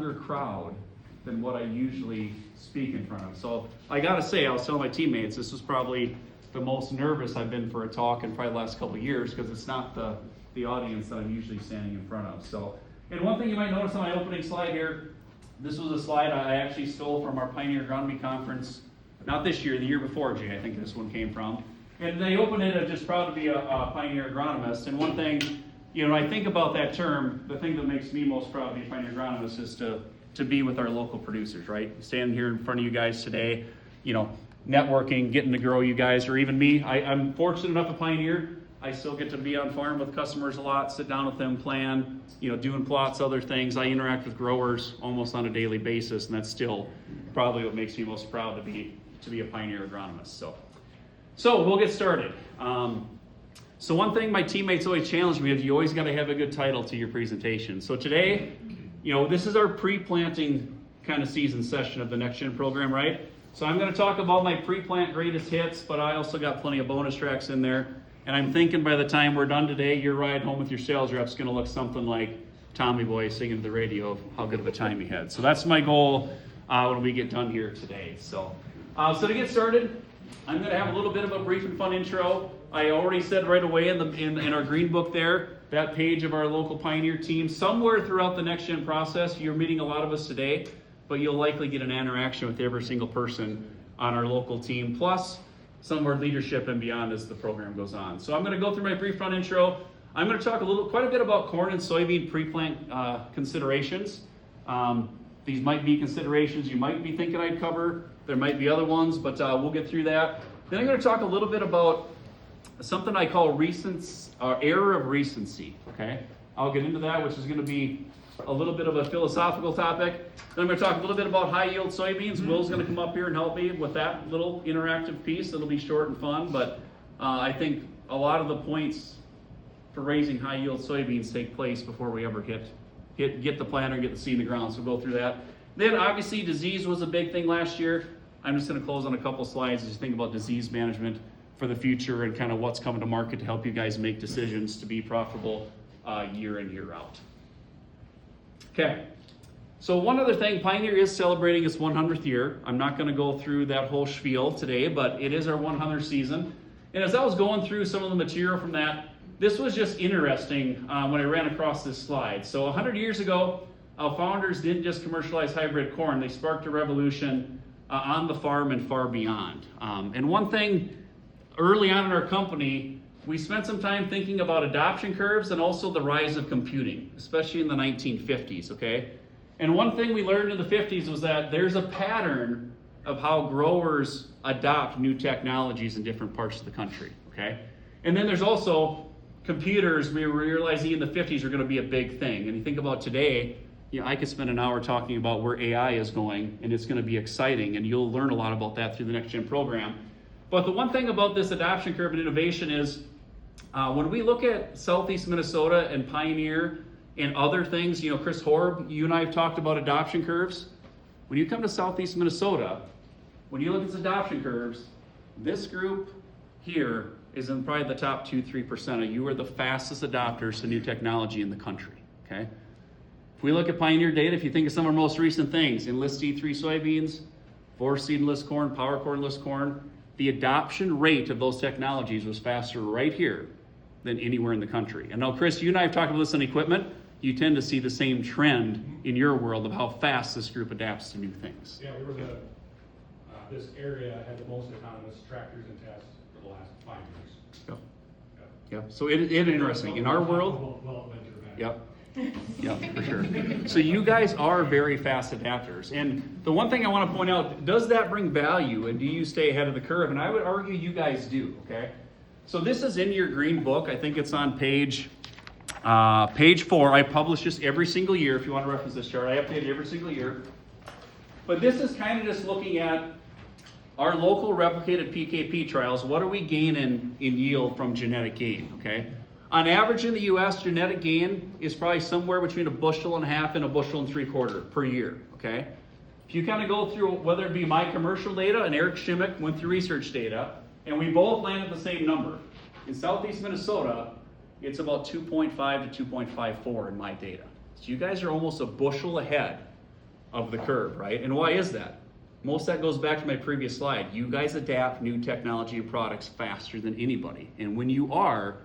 crowd than what I usually speak in front of. So I gotta say, I was telling my teammates, this was probably the most nervous I've been for a talk in probably the last couple of years, because it's not the audience that I'm usually standing in front of. So, and one thing you might notice on my opening slide here, this was a slide I actually stole from our Pioneer Agronomy Conference, not this year, the year before, Jay, I think this one came from. And they opened it as just proud to be a Pioneer agronomist. And one thing, I think about that term, the thing that makes me most proud to be a Pioneer agronomist is to be with our local producers, right? Standing here in front of you guys today, networking, getting to grow you guys, or even me. I'm fortunate enough at Pioneer, I still get to be on farm with customers a lot, sit down with them, plan, doing plots, other things. I interact with growers almost on a daily basis, and that's still probably what makes me most proud to be a Pioneer agronomist. So we'll get started. So one thing my teammates always challenge me is you always got to have a good title to your presentation. So today, this is our pre-planting kind of season session of the Next Gen program, right? So I'm going to talk about my pre-plant greatest hits, but I also got plenty of bonus tracks in there. And I'm thinking by the time we're done today, your ride home with your sales rep's going to look something like Tommy Boy singing to the radio of how good of a time he had. So that's my goal when we get done here today. So to get started, I'm going to have a little bit of a brief and fun intro. I already said right away in our green book there, that page of our local Pioneer team. Somewhere throughout the Next Gen process, you're meeting a lot of us today, but you'll likely get an interaction with every single person on our local team, plus some of our leadership and beyond as the program goes on. So I'm going to go through my brief fun intro. I'm going to talk quite a bit about corn and soybean pre-plant considerations. These might be considerations you might be thinking I'd cover. There might be other ones, but we'll get through that. Then I'm going to talk a little bit about something I call error of recency, okay? I'll get into that, which is going to be a little bit of a philosophical topic. Then I'm going to talk a little bit about high-yield soybeans. Will's going to come up here and help me with that little interactive piece. It'll be short and fun, but I think a lot of the points for raising high-yield soybeans take place before we ever get the planter and get the seed in the ground, so we'll go through that. Then obviously disease was a big thing last year. I'm just going to close on a couple slides as you think about disease management for the future and kind of what's coming to market to help you guys make decisions to be profitable year in, year out. Okay, so one other thing, Pioneer is celebrating its 100th year. I'm not going to go through that whole spiel today, but it is our 100th season. And as I was going through some of the material from that, this was just interesting when I ran across this slide. So 100 years ago, our founders didn't just commercialize hybrid corn, they sparked a revolution on the farm and far beyond. And one thing early on in our company, we spent some time thinking about adoption curves and also the rise of computing, especially in the 1950s, okay? And one thing we learned in the 50s was that there's a pattern of how growers adopt new technologies in different parts of the country, okay? And then there's also computers. We were realizing in the 50s are going to be a big thing. And you think about today, I could spend an hour talking about where AI is going, and it's going to be exciting, and you'll learn a lot about that through the Next Gen program. But the one thing about this adoption curve and innovation is when we look at Southeast Minnesota and Pioneer and other things, Chris Horb, you and I have talked about adoption curves. When you come to Southeast Minnesota, when you look at adoption curves, this group here is in probably the top 2-3%. You are the fastest adopters to new technology in the country, okay? If we look at Pioneer data, if you think of some of our most recent things, Enlist E3 soybeans, 4-seed Enlist corn, Power Corn Enlist corn, the adoption rate of those technologies was faster right here than anywhere in the country. And now, Chris, you and I have talked about this on equipment. You tend to see the same trend in your world of how fast this group adapts to new things. Yeah, we were this area had the most autonomous tractors and tests for the last 5 years. Yep. So it interesting. In our world, yep, for sure. So you guys are very fast adapters. And the one thing I want to point out, does that bring value and do you stay ahead of the curve? And I would argue you guys do, okay? So this is in your green book. I think it's on page 4. I publish this every single year. If you want to reference this chart, I update it every single year. But this is kind of just looking at our local replicated PKP trials. What are we gaining in yield from genetic gain, okay? On average in the U.S., genetic gain is probably somewhere between 1.5 bushels and 1.75 bushels per year, okay? If you kind of go through, whether it be my commercial data and Eric Schimmick went through research data, and we both landed the same number. In Southeast Minnesota, it's about 2.5 to 2.54 in my data. So you guys are almost 1 bushel ahead of the curve, right? And why is that? Most of that goes back to my previous slide. You guys adapt new technology and products faster than anybody. And when you are,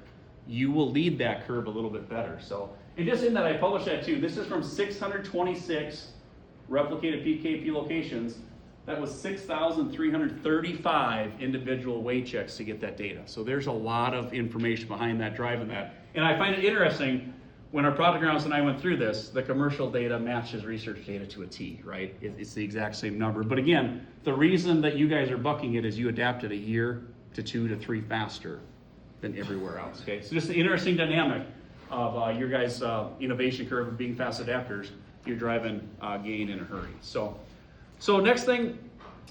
you will lead that curve a little bit better. So, and just in that, I published that too. This is from 626 replicated PKP locations. That was 6,335 individual weight checks to get that data. So there's a lot of information behind that, driving that. And I find it interesting, when our product analyst and I went through this, the commercial data matches research data to a T, right? It's the exact same number. But again, the reason that you guys are bucking it is you adapted a year to 2 to 3 faster than everywhere else, okay? So just the interesting dynamic of your guys' innovation curve of being fast adapters, you're driving gain in a hurry. So next thing,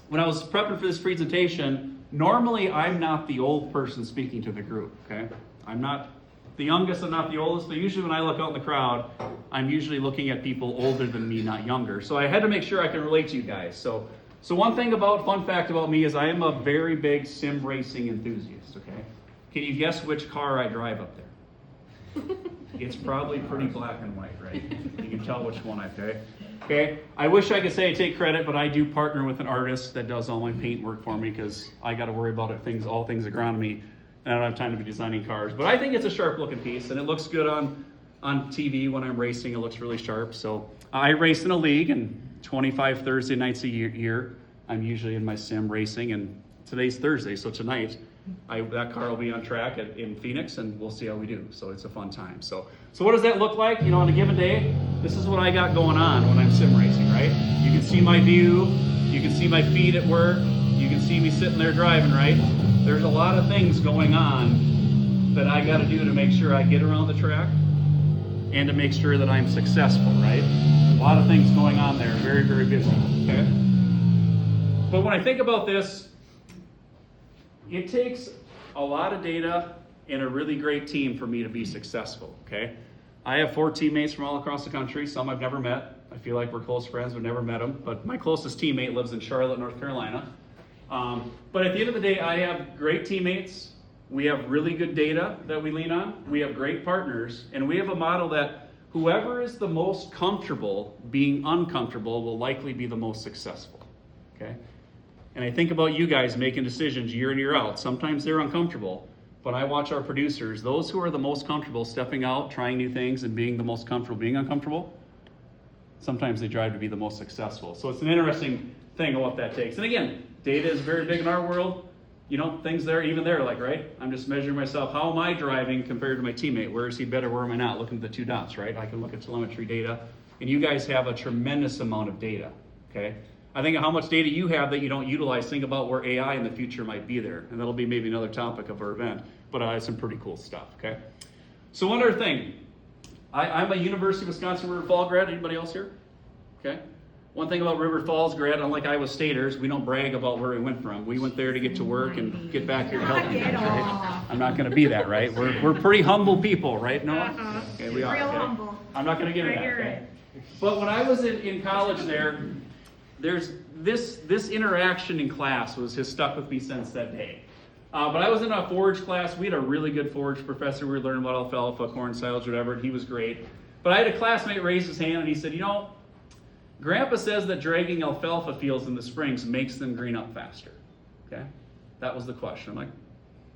when I was prepping for this presentation, normally I'm not the old person speaking to the group, okay? I'm not the youngest, I'm not the oldest, but usually when I look out in the crowd, I'm usually looking at people older than me, not younger. So I had to make sure I can relate to you guys. So one fun fact about me is I am a very big sim racing enthusiast, okay? Can you guess which car I drive up there? It's probably pretty black and white, right? You can tell which one I pick. Okay, I wish I could say I take credit, but I do partner with an artist that does all my paint work for me because I got to worry about all things around me, and I don't have time to be designing cars. But I think it's a sharp looking piece, and it looks good on TV when I'm racing. It looks really sharp. So I race in a league, and 25 Thursday nights a year, I'm usually in my sim racing, and today's Thursday, so tonight, that car will be on track in Phoenix, and we'll see how we do. So it's a fun time. So what does that look like? You know, on a given day, this is what I got going on when I'm sim racing, right? You can see my view, you can see my feet at work, you can see me sitting there driving, right? There's a lot of things going on that I got to do to make sure I get around the track and to make sure that I'm successful, right? A lot of things going on there, very, very busy, okay? But when I think about this, it takes a lot of data and a really great team for me to be successful, okay? I have 4 teammates from all across the country, some I've never met. I feel like we're close friends, but never met them. But my closest teammate lives in Charlotte, North Carolina. But at the end of the day, I have great teammates. We have really good data that we lean on. We have great partners, and we have a model that whoever is the most comfortable being uncomfortable will likely be the most successful, okay? And I think about you guys making decisions year in, year out. Sometimes they're uncomfortable, but I watch our producers, those who are the most comfortable stepping out, trying new things, and being the most comfortable being uncomfortable, sometimes they drive to be the most successful. So it's an interesting thing of what that takes. And again, data is very big in our world. You know, things there, even there, like, right? I'm just measuring myself. How am I driving compared to my teammate? Where is he better? Where am I not? Looking at the 2 dots, right? I can look at telemetry data. And you guys have a tremendous amount of data, okay? I think of how much data you have that you don't utilize. Think about where AI in the future might be there. And that'll be maybe another topic of our event. But it's some pretty cool stuff, okay? So one other thing. I'm a University of Wisconsin River Falls grad. Anybody else here? Okay. One thing about River Falls grad, unlike Iowa Staters, we don't brag about where we went from. We went there to get to work and get back here to help you guys, right? I'm not going to be that, right? We're pretty humble people, right, Noah? Okay, we are. Real okay? humble. I'm not going to get into that, okay? But when I was in college there's this interaction in class has stuck with me since that day. But I was in a forage class. We had a really good forage professor. We were learning about alfalfa, corn silage, whatever, and he was great. But I had a classmate raise his hand and he said, you know, Grandpa says that dragging alfalfa fields in the springs makes them green up faster. Okay? That was the question. I'm like,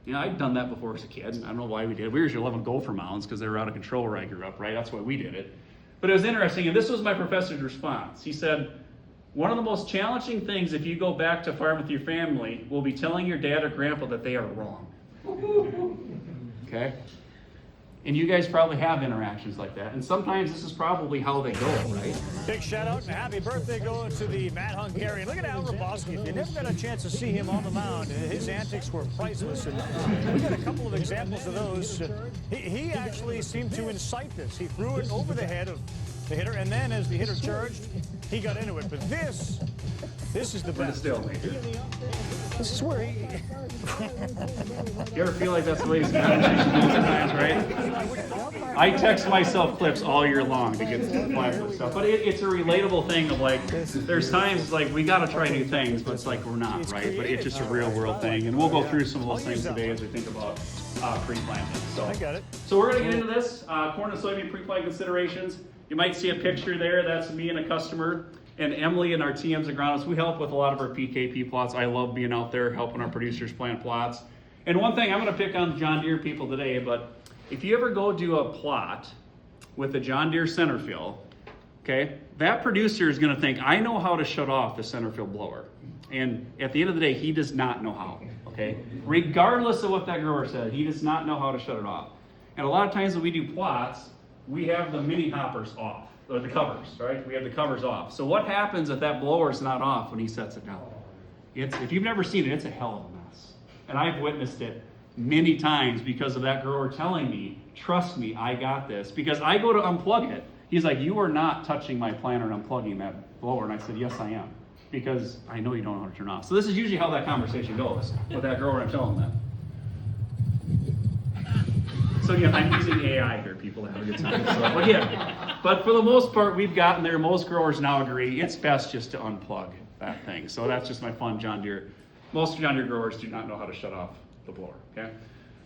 you know, I'd done that before as a kid. I don't know why we did it. We usually loving gopher mounds because they were out of control where I grew up, right? That's why we did it. But it was interesting, and this was my professor's response. He said, one of the most challenging things if you go back to farm with your family will be telling your dad or grandpa that they are wrong. Okay? And you guys probably have interactions like that. And sometimes this is probably how they go, right? Big shout out and happy birthday going to the Matt Hungarian. Look at Al Roboski. If you never got a chance to see him on the mound, his antics were priceless. And we got a couple of examples of those. He actually seemed to incite this. He threw it over the head of the hitter, and then as the hitter charged, he got into it. But this is the best. This is where he... You ever feel like that's the way he's sometimes, right? I text myself clips all year long to get compliant with stuff. But it's a relatable thing of like, there's times like we got to try new things, but it's like we're not, right? But it's just a real world thing. And we'll go through some of those things today as we think about pre-planting. So, I got it. So we're going to get into this, corn and soybean pre-plant considerations. You might see a picture there. That's me and a customer. And Emily and our TMs agronomists, we help with a lot of our PKP plots. I love being out there helping our producers plant plots. And one thing, I'm going to pick on John Deere people today, but if you ever go do a plot with a John Deere center fill, okay, that producer is going to think, I know how to shut off the center fill blower. And at the end of the day, he does not know how, okay? Regardless of what that grower said, he does not know how to shut it off. And a lot of times when we do plots, we have the mini hoppers off, or the covers, right? We have the covers off. So what happens if that blower is not off when he sets it down? If you've never seen it, it's a hell of a mess. And I've witnessed it many times because of that grower telling me, trust me, I got this. Because I go to unplug it. He's like, you are not touching my planter and unplugging that blower. And I said, yes, I am. Because I know you don't know how to turn off. So this is usually how that conversation goes with that grower. I'm telling them that. So again, I'm using AI here, people, to have a good time. So, but for the most part, we've gotten there. Most growers now agree it's best just to unplug that thing. So that's just my fun John Deere. Most John Deere growers do not know how to shut off the blower. Okay.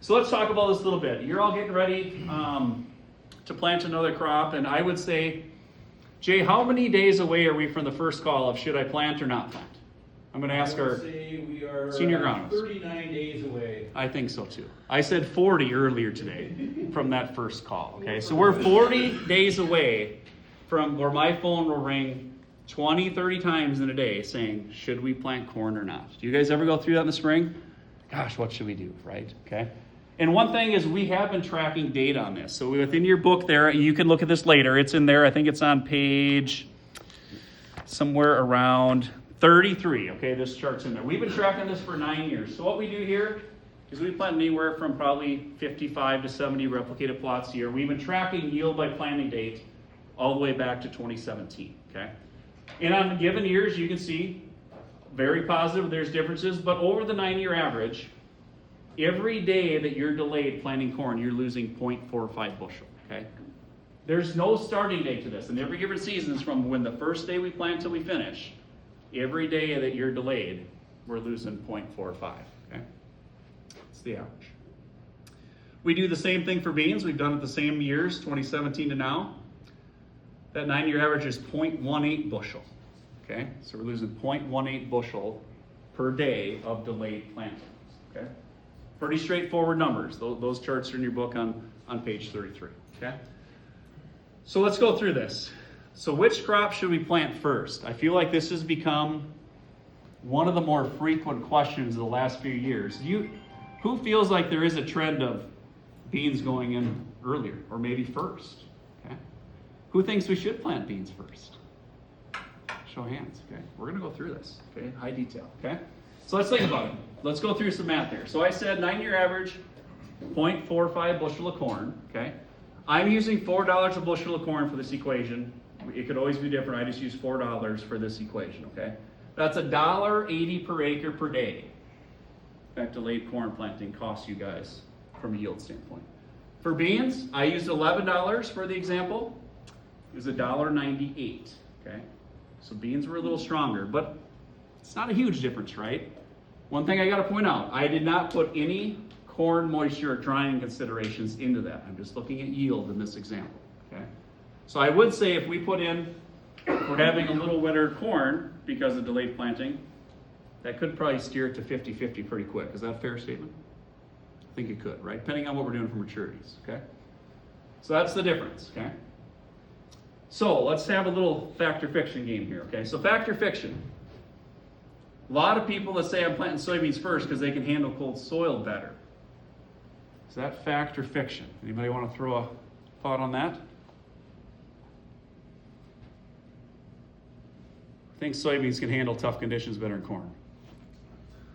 So let's talk about this a little bit. You're all getting ready to plant another crop, and I would say, Jay, how many days away are we from the first call of should I plant or not plant? I'm going to ask our we are senior agronomist. 39 days away. I think so too. I said 40 earlier today from that first call. Okay, so we're 40 days away from where my phone will ring 20, 30 times in a day saying, should we plant corn or not? Do you guys ever go through that in the spring? Gosh, what should we do, right? Okay. And one thing is we have been tracking data on this. So within your book there, you can look at this later. It's in there. I think it's on page somewhere around 33. Okay, this chart's in there. We've been tracking this for 9 years. So what we do here is we plant anywhere from probably 55 to 70 replicated plots a year. We've been tracking yield by planting date all the way back to 2017. Okay, and on given years, you can see very positive. There's differences, but over the 9-year average, every day that you're delayed planting corn, you're losing 0.45 bushel, okay? There's no starting date to this, and every given season is from when the first day we plant till we finish. Every day that you're delayed, we're losing 0.45, okay? It's the average. We do the same thing for beans. We've done it the same years, 2017 to now. That 9-year average is 0.18 bushel, okay? So we're losing 0.18 bushel per day of delayed planting, okay? Pretty straightforward numbers. Those charts are in your book on page 33, okay? So let's go through this. So which crop should we plant first? I feel like this has become one of the more frequent questions of the last few years. Who feels like there is a trend of beans going in earlier or maybe first? Okay. Who thinks we should plant beans first? Show of hands, okay? We're gonna go through this, okay? High detail, okay? So let's think about it. Let's go through some math here. So I said 9-year average, 0.45 bushel of corn, okay? I'm using $4 a bushel of corn for this equation. It could always be different. I just use $4 for this equation, okay? That's $1.80 per acre per day. That delayed corn planting costs you guys from a yield standpoint. For beans, I used $11 for the example. It was $1.98, okay? So beans were a little stronger, but it's not a huge difference, right? One thing I got to point out, I did not put any corn moisture or drying considerations into that. I'm just looking at yield in this example, okay? So I would say if we put in, we're having a little winter corn because of delayed planting, that could probably steer it to 50-50 pretty quick. Is that a fair statement? I think it could, right? Depending on what we're doing for maturities, okay? So that's the difference, okay? So let's have a little factor fiction game here, okay? So factor fiction. A lot of people that say I'm planting soybeans first because they can handle cold soil better. Is that fact or fiction? Anybody want to throw a thought on that? I think soybeans can handle tough conditions better than corn.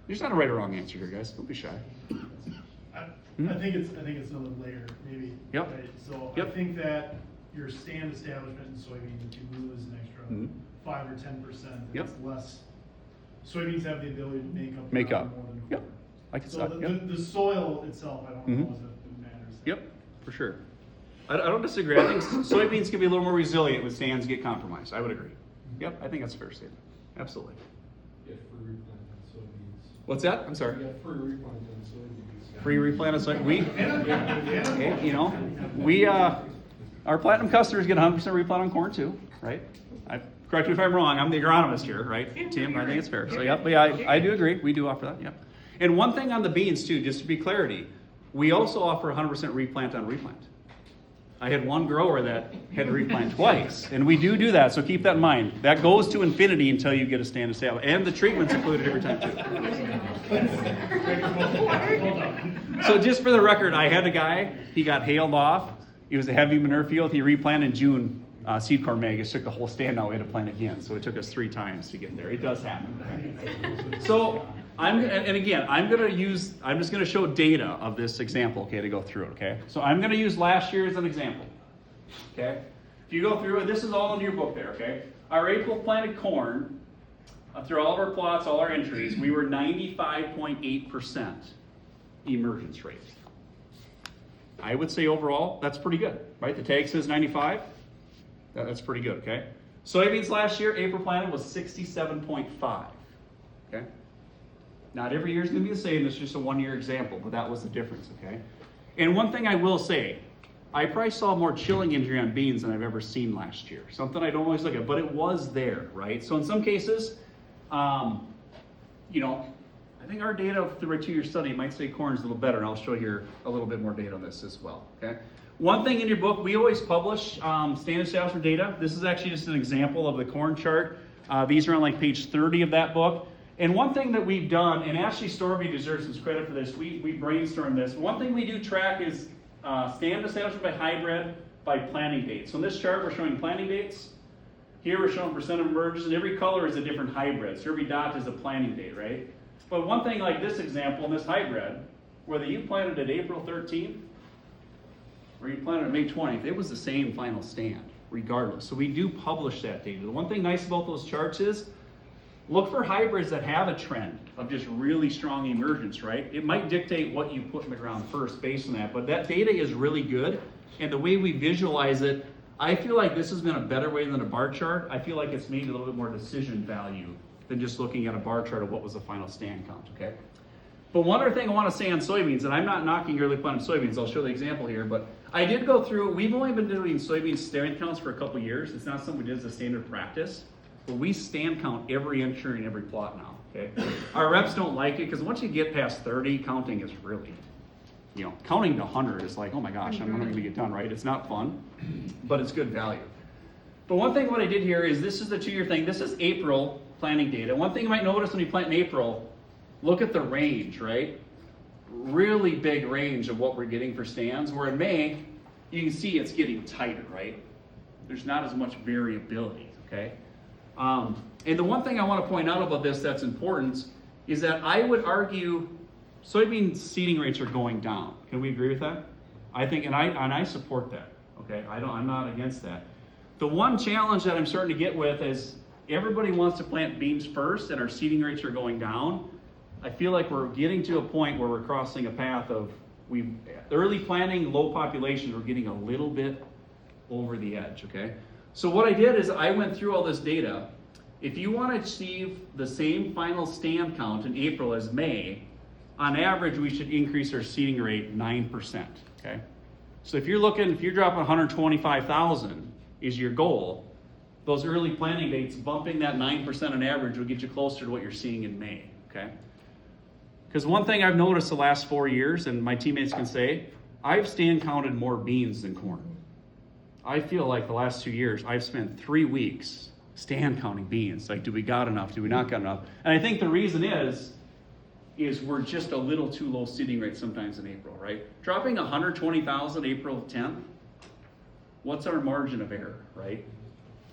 There's not a right or wrong answer here, guys. Don't be shy. I think it's another layer, maybe. Yep. Right? So Yep. I think that your stand establishment in soybeans, if you lose an extra 5 or 10%, Yep. it's less. Soybeans have the ability to make up Make ground up. more than Yep. corn. I can So say, yep. the soil itself, I don't know if it matters. Yep, for sure. I don't disagree. I think soybeans can be a little more resilient when stands get compromised. I would agree. Yep, I think that's a fair statement. Absolutely. Get free replanted soybeans. What's that? I'm sorry. You got free replanted soybeans. Free replanted soybeans. You know, we our platinum customers get 100% replant on corn too, right? correct me if I'm wrong, I'm the agronomist here, right? Tim, I think it's fair. So, yep, but yeah, I do agree. We do offer that, yep. And one thing on the beans too, just to be clarity, we also offer 100% replant on replant. I had one grower that had to replant twice, and we do that, so keep that in mind. That goes to infinity until you get a stand established, and the treatment's included every time too. So just for the record, I had a guy, he got hailed off. It was a heavy manure field. He replanted in June. Seed corn maggots took the whole stand out. We had to plant again, so it took us 3 times to get there. It does happen. So I'm just gonna show data of this example, okay, to go through it, okay? So I'm gonna use last year as an example, okay? If you go through it, this is all in your book there, okay? Our April planted corn, through all of our plots, all our entries, we were 95.8% emergence rate. I would say overall, that's pretty good, right? The tag says 95. That's pretty good, okay? Soybeans last year, April planted was 67.5, okay? Not every year is going to be the same. It's just a one-year example, but that was the difference, okay? And one thing I will say, I probably saw more chilling injury on beans than I've ever seen last year. Something I don't always look at, but it was there, right? So in some cases, you know, I think our data through a 2-year study might say corn's a little better, and I'll show you a little bit more data on this as well, okay? One thing in your book, we always publish stand establishment data. This is actually just an example of the corn chart. These are on like page 30 of that book. And one thing that we've done, and Ashley Storby deserves some credit for this, we brainstormed this. One thing we do track is stand establishment by hybrid by planting date. So in this chart, we're showing planting dates. Here we're showing percent of emergence, and every color is a different hybrid. So every dot is a planting date, right? But one thing like this example in this hybrid, whether you planted it April 13th or you planted it May 20th, it was the same final stand, regardless. So we do publish that data. The one thing nice about those charts is, look for hybrids that have a trend of just really strong emergence, right? It might dictate what you put in the ground first based on that, but that data is really good. And the way we visualize it, I feel like this has been a better way than a bar chart. I feel like it's maybe a little bit more decision value than just looking at a bar chart of what was the final stand count, okay? But one other thing I want to say on soybeans, and I'm not knocking early planted soybeans, I'll show the example here, but I did go through, we've only been doing soybean stand counts for a couple years. It's not something we did as a standard practice, but we stand count every entry in every plot now, okay? Our reps don't like it, because once you get past 30, counting is really, you know, counting to 100 is like, oh my gosh, I'm not going to get done, right? It's not fun, but it's good value. But one thing what I did here is, this is the 2-year thing. This is April planting data. One thing you might notice when you plant in April, look at the range, right? Really big range of what we're getting for stands, where in May, you can see it's getting tighter, right? There's not as much variability, okay? And the one thing I want to point out about this that's important is that I would argue soybean seeding rates are going down. Can we agree with that? I think, and I support that, okay? I'm not against that. The one challenge that I'm starting to get with is everybody wants to plant beans first and our seeding rates are going down. I feel like we're getting to a point where we're crossing a path of early planting, low populations, we're getting a little bit over the edge, okay? So what I did is I went through all this data. If you want to achieve the same final stand count in April as May, on average, we should increase our seeding rate 9%, okay? So if you're dropping 125,000 is your goal, those early planting dates, bumping that 9% on average will get you closer to what you're seeing in May, okay? Because one thing I've noticed the last 4 years, and my teammates can say, I've stand counted more beans than corn. I feel like the last 2 years, I've spent 3 weeks stand counting beans. Like, do we got enough? Do we not got enough? And I think the reason is we're just a little too low seeding rate sometimes in April, right? Dropping 120,000 April 10th, what's our margin of error, right?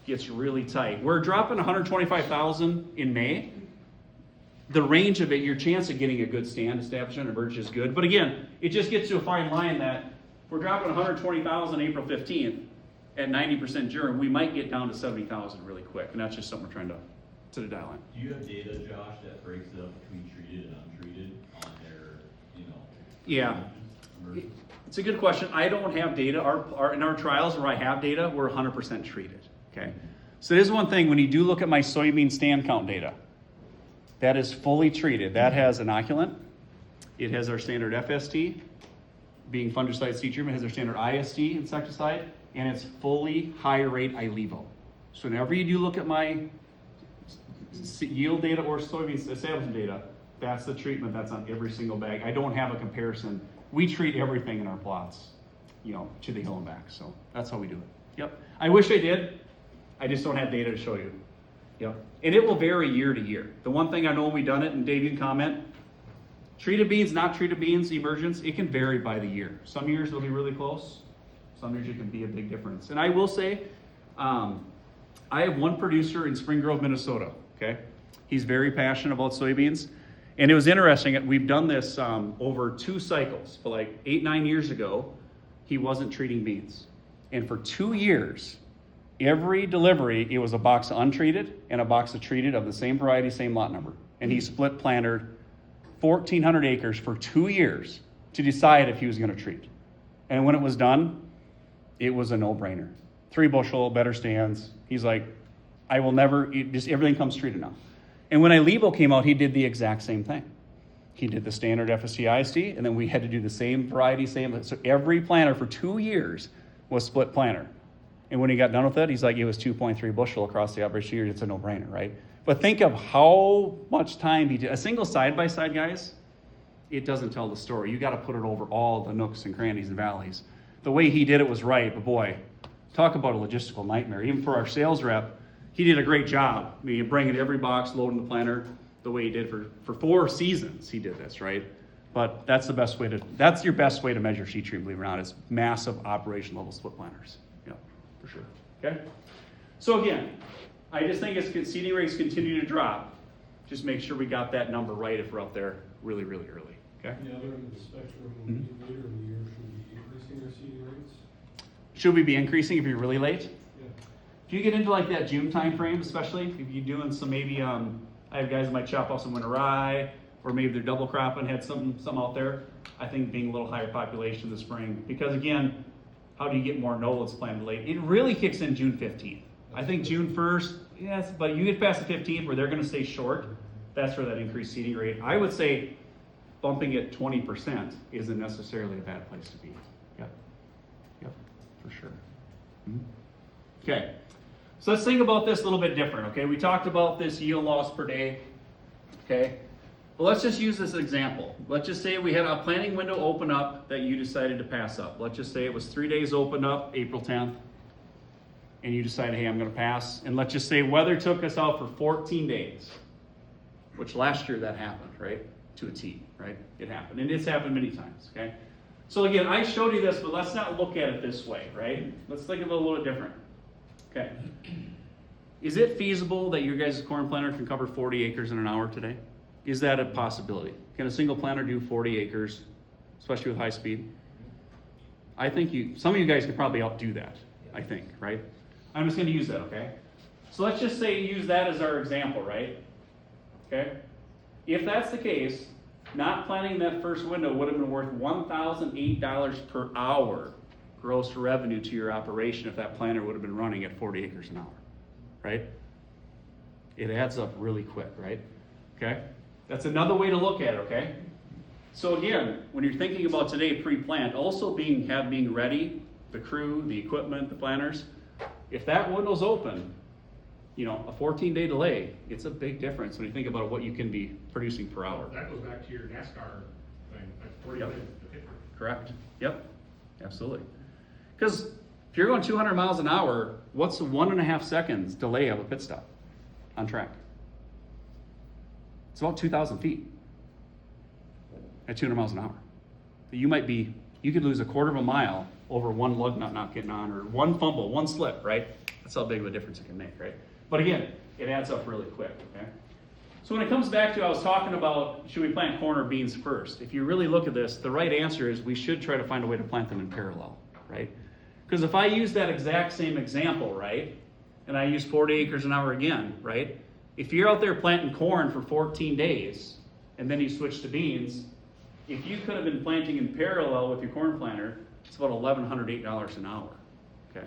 Gets really tight. We're dropping 125,000 in May. The range of it, your chance of getting a good stand establishment emerge is good. But again, it just gets to a fine line that we're dropping 120,000 April 15th at 90% germ, we might get down to 70,000 really quick. And that's just something we're trying to dial in. Do you have data, Josh, that breaks it up between treated and untreated on their, Yeah. It's a good question. I don't have data. In our trials where I have data, we're 100% treated, okay? So there's one thing, when you do look at my soybean stand count data, that is fully treated. That has inoculant. It has our standard FST, being fungicide seed treatment, has our standard IST insecticide, and it's fully high rate ILevo. So whenever you do look at my yield data or soybean establishment data, that's the treatment that's on every single bag. I don't have a comparison. We treat everything in our plots, you know, to the hill and back. So that's how we do it. Yep. I wish I did. I just don't have data to show you. Yep. And it will vary year to year. The one thing I know when we've done it, and Dave, you can comment, treated beans, not treated beans, emergence, it can vary by the year. Some years it'll be really close. Some years it can be a big difference. And I will say, I have one producer in Spring Grove, Minnesota, okay? He's very passionate about soybeans. And it was interesting, we've done this over 2 cycles. But like 8-9 years ago, he wasn't treating beans. And for 2 years, every delivery, it was a box of untreated and a box of treated of the same variety, same lot number. And he split planted 1,400 acres for 2 years to decide if he was gonna treat. And when it was done, it was a no-brainer. 3 bushel, better stands. He's like, I will never, just everything comes treated now. And when ILevo came out, he did the exact same thing. He did the standard FSC ISD, and then we had to do the same variety, so every planter for 2 years was split planter. And when he got done with it, he's like, it was 2.3 bushel across the average year. It's a no-brainer, right? But think of how much time he did. A single side-by-side, guys, it doesn't tell the story. You got to put it over all the nooks and crannies and valleys. The way he did it was right, but boy, talk about a logistical nightmare. Even for our sales rep, he did a great job. I mean, bringing every box, loading the planter, the way he did for 4 seasons, he did this, right? But that's that's your best way to measure sheet treatment, believe it or not, is massive operation level split planters. Yeah, for sure, okay? So again, I just think as seeding rates continue to drop, just make sure we got that number right if we're up there really, really early, okay? On the other end of the spectrum, when we get later in the year, should we be increasing our seeding rates? Should we be increasing if you're really late? Yeah. If you get into like that June time frame, especially if you're doing some maybe, I have guys that might chop off some winter rye, or maybe they're double cropping, had some out there. I think being a little higher population in the spring, because again, how do you get more nodes planted late? It really kicks in June 15th. I think June 1st, yes, but you get past the 15th where they're going to stay short. That's where that increased seeding rate. I would say bumping it 20% isn't necessarily a bad place to be. Yep, yep, for sure. Okay, so let's think about this a little bit different. Okay, we talked about this yield loss per day. Okay, well, let's just use this example. Let's just say we had a planting window open up that you decided to pass up. Let's just say it was 3 days open up, April 10th, and you decided, hey, I'm going to pass. And let's just say weather took us out for 14 days, which last year that happened, right? To a T, right? It happened, and it's happened many times, okay? So again, I showed you this, but let's not look at it this way, right? Let's think of it a little different. Okay. Is it feasible that your guys' corn planter can cover 40 acres in an hour today? Is that a possibility? Can a single planter do 40 acres, especially with high speed? I think some of you guys could probably outdo that, I think, right? I'm just going to use that, okay? So let's just say use that as our example, right? Okay? If that's the case, not planting that first window would have been worth $1,008 per hour gross revenue to your operation if that planter would have been running at 40 acres an hour, right? It adds up really quick, right? Okay? That's another way to look at it, okay? So again, when you're thinking about today pre-plant, also being ready, the crew, the equipment, the planters, if that window's open, you know, a 14-day delay, it's a big difference when you think about what you can be producing per hour. That goes back to your NASCAR thing, that's 40 Yep. days to pit crew. Correct. Yep. Absolutely. Because if you're going 200 miles an hour, what's the 1.5 seconds delay of a pit stop on track? It's about 2,000 feet at 200 miles an hour. You could lose a quarter of a mile over one lug nut not getting on, or one fumble, one slip, right? That's how big of a difference it can make, right? But again, it adds up really quick, okay? So when it comes back to, I was talking about, should we plant corn or beans first? If you really look at this, the right answer is we should try to find a way to plant them in parallel, right? Because if I use that exact same example, right, and I use 40 acres an hour again, right? If you're out there planting corn for 14 days, and then you switch to beans, if you could have been planting in parallel with your corn planter, it's about $1,108 an hour, okay?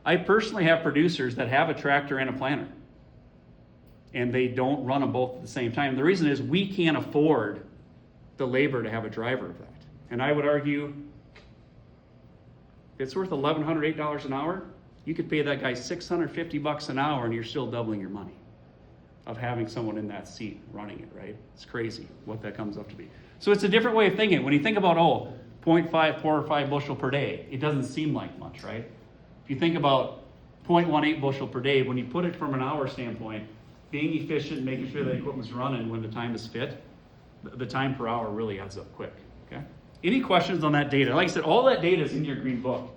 I personally have producers that have a tractor and a planter, and they don't run them both at the same time. The reason is we can't afford the labor to have a driver of that. And I would argue it's worth $1,108 an hour. You could pay that guy $650 an hour and you're still doubling your money of having someone in that seat running it, right? It's crazy what that comes up to be. So it's a different way of thinking. When you think about, 0.5, 4 or 5 bushel per day, it doesn't seem like much, right? If you think about 0.18 bushel per day, when you put it from an hour standpoint, being efficient, making sure the equipment's running when the time is fit, the time per hour really adds up quick, okay? Any questions on that data? Like I said, all that data is in your green book.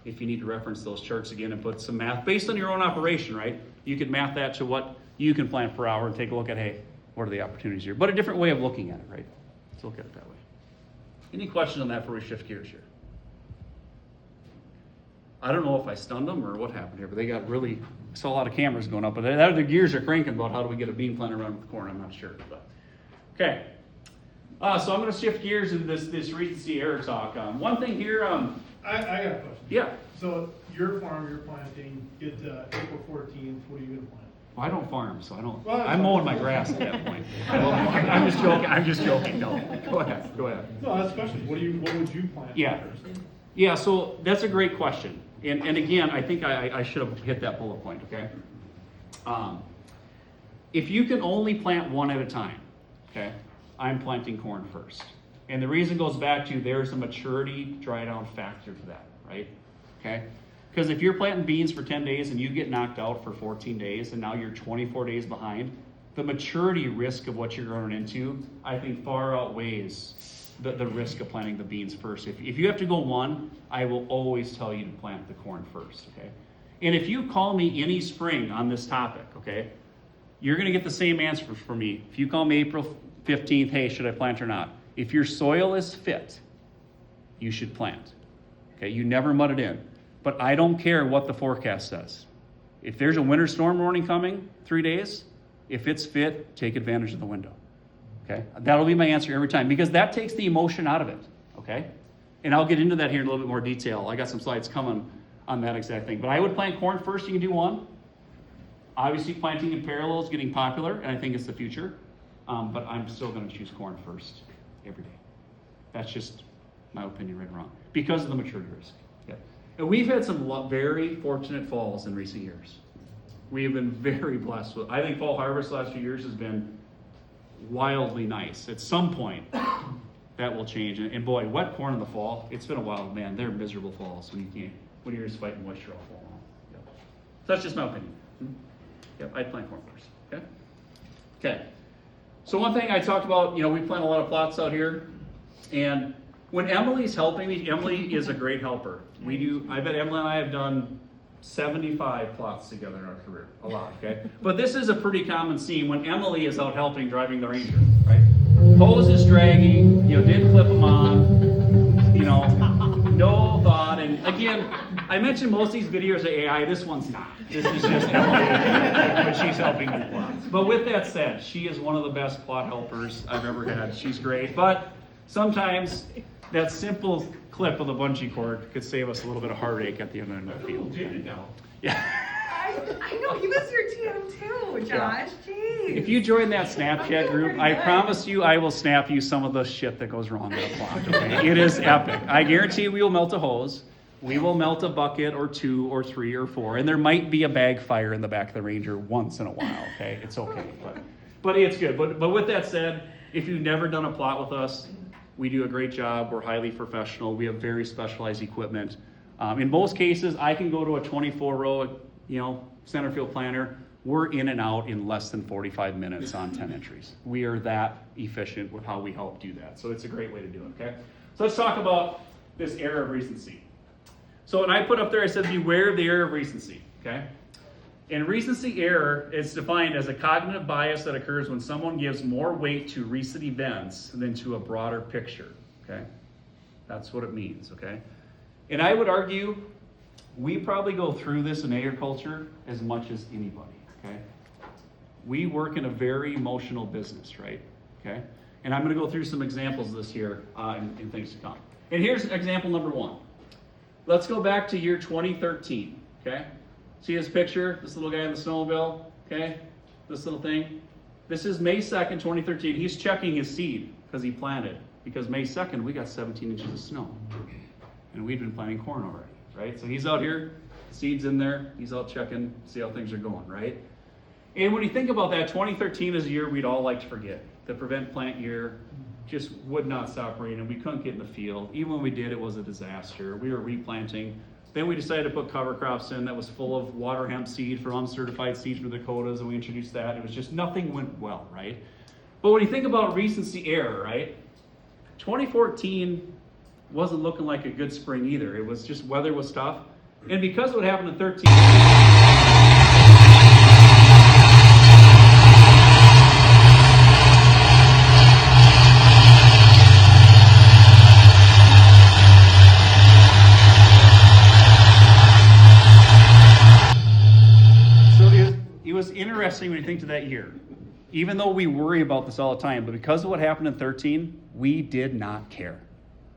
If you need to reference those charts again and put some math based on your own operation, right? You can map that to what you can plant per hour and take a look at, hey, what are the opportunities here? But a different way of looking at it, right? Let's look at it that way. Any questions on that before we shift gears here? I don't know if I stunned them or what happened here, but they got really, I saw a lot of cameras going up, but the gears are cranking about how do we get a bean planter running with corn, I'm not sure. But okay, so I'm going to shift gears into this recency error talk. One thing here, I got a question. yeah. So your farm, you're planting, get April 14th, what are you gonna plant? Well, I don't farm, so I don't. Well, I'm mowing my grass at that point. I'm just joking. I'm just joking. No, go ahead. Go ahead. No, that's the question. What would you plant? Yeah. first? Yeah. So that's a great question. And again, I think I should have hit that bullet point. Okay. If you can only plant one at a time, okay, I'm planting corn first. And the reason goes back to there's a maturity dry down factor to that, right? Okay. Because if you're planting beans for 10 days and you get knocked out for 14 days and now you're 24 days behind, the maturity risk of what you're running into, I think far outweighs the risk of planting the beans first. If you have to go one, I will always tell you to plant the corn first, okay? And if you call me any spring on this topic, okay, you're gonna get the same answer from me. If you call me April 15th, hey, should I plant or not? If your soil is fit, you should plant, okay? You never mud it in. But I don't care what the forecast says. If there's a winter storm warning coming 3 days, if it's fit, take advantage of the window. Okay? That'll be my answer every time because that takes the emotion out of it. Okay? And I'll get into that here in a little bit more detail. I got some slides coming on that exact thing. But I would plant corn first. You can do one. Obviously, planting in parallel is getting popular, and I think it's the future. But I'm still going to choose corn first every day. That's just my opinion, right or wrong, because of the maturity risk. Yeah. And we've had some very fortunate falls in recent years. We have been very blessed with. I think fall harvest the last few years has been wildly nice. At some point, that will change. And boy, wet corn in the fall, it's been a while, man. They're miserable falls when you're just fighting moisture all fall long. Yep. So that's just my opinion. Yep, I'd plant corn first. Okay. Okay. So one thing I talked about, we plant a lot of plots out here, and when Emily's helping me, Emily is a great helper. I bet Emily and I have done 75 plots together in our career. A lot, okay? But this is a pretty common scene when Emily is out helping driving the Ranger, right? Hose is dragging, didn't clip them on, no thought. And again, I mentioned most of these videos are AI. This one's not. This is just Emily when she's helping do plots. But with that said, she is one of the best plot helpers I've ever had. She's great. But sometimes that simple clip of the bungee cord could save us a little bit of heartache at the end of the field. Yeah. I know, he was your TM too, Josh. Jeez. If you join that Snapchat group, I promise you I will snap you some of the shit that goes wrong with a plot, okay? It is epic. I guarantee we will melt a hose. We will melt a bucket or 2 or 3 or 4, and there might be a bag fire in the back of the Ranger once in a while, okay? It's okay, but it's good. But with that said, if you've never done a plot with us, we do a great job. We're highly professional. We have very specialized equipment. In most cases, I can go to a 24-row, center field planter. We're in and out in less than 45 minutes on 10 entries. We are that efficient with how we help do that. So it's a great way to do it, okay? So let's talk about this error of recency. So when I put up there, I said, beware of the error of recency, okay? And recency error is defined as a cognitive bias that occurs when someone gives more weight to recent events than to a broader picture, okay? That's what it means, okay? And I would argue we probably go through this in agriculture as much as anybody, okay? We work in a very emotional business, right? Okay? And I'm going to go through some examples of this here in things to come. And here's example number 1. Let's go back to year 2013, okay? See this picture, this little guy in the snowmobile, okay? This little thing. This is May 2nd, 2013. He's checking his seed because he planted. Because May 2nd, we got 17 inches of snow. And we'd been planting corn already, right? So he's out here Seed's in there, he's out checking, see how things are going, right? And when you think about that, 2013 is a year we'd all like to forget. The prevent plant year just would not stop raining. We couldn't get in the field. Even when we did, it was a disaster. We were replanting. Then we decided to put cover crops in that was full of water hemp seed for uncertified seeds from the Dakotas, and we introduced that. It was just, nothing went well, right? But when you think about recency error, right? 2014 wasn't looking like a good spring either. It was just, weather was tough. And because of what happened in 13, it was interesting when you think to that year. Even though we worry about this all the time, but because of what happened in 13, we did not care.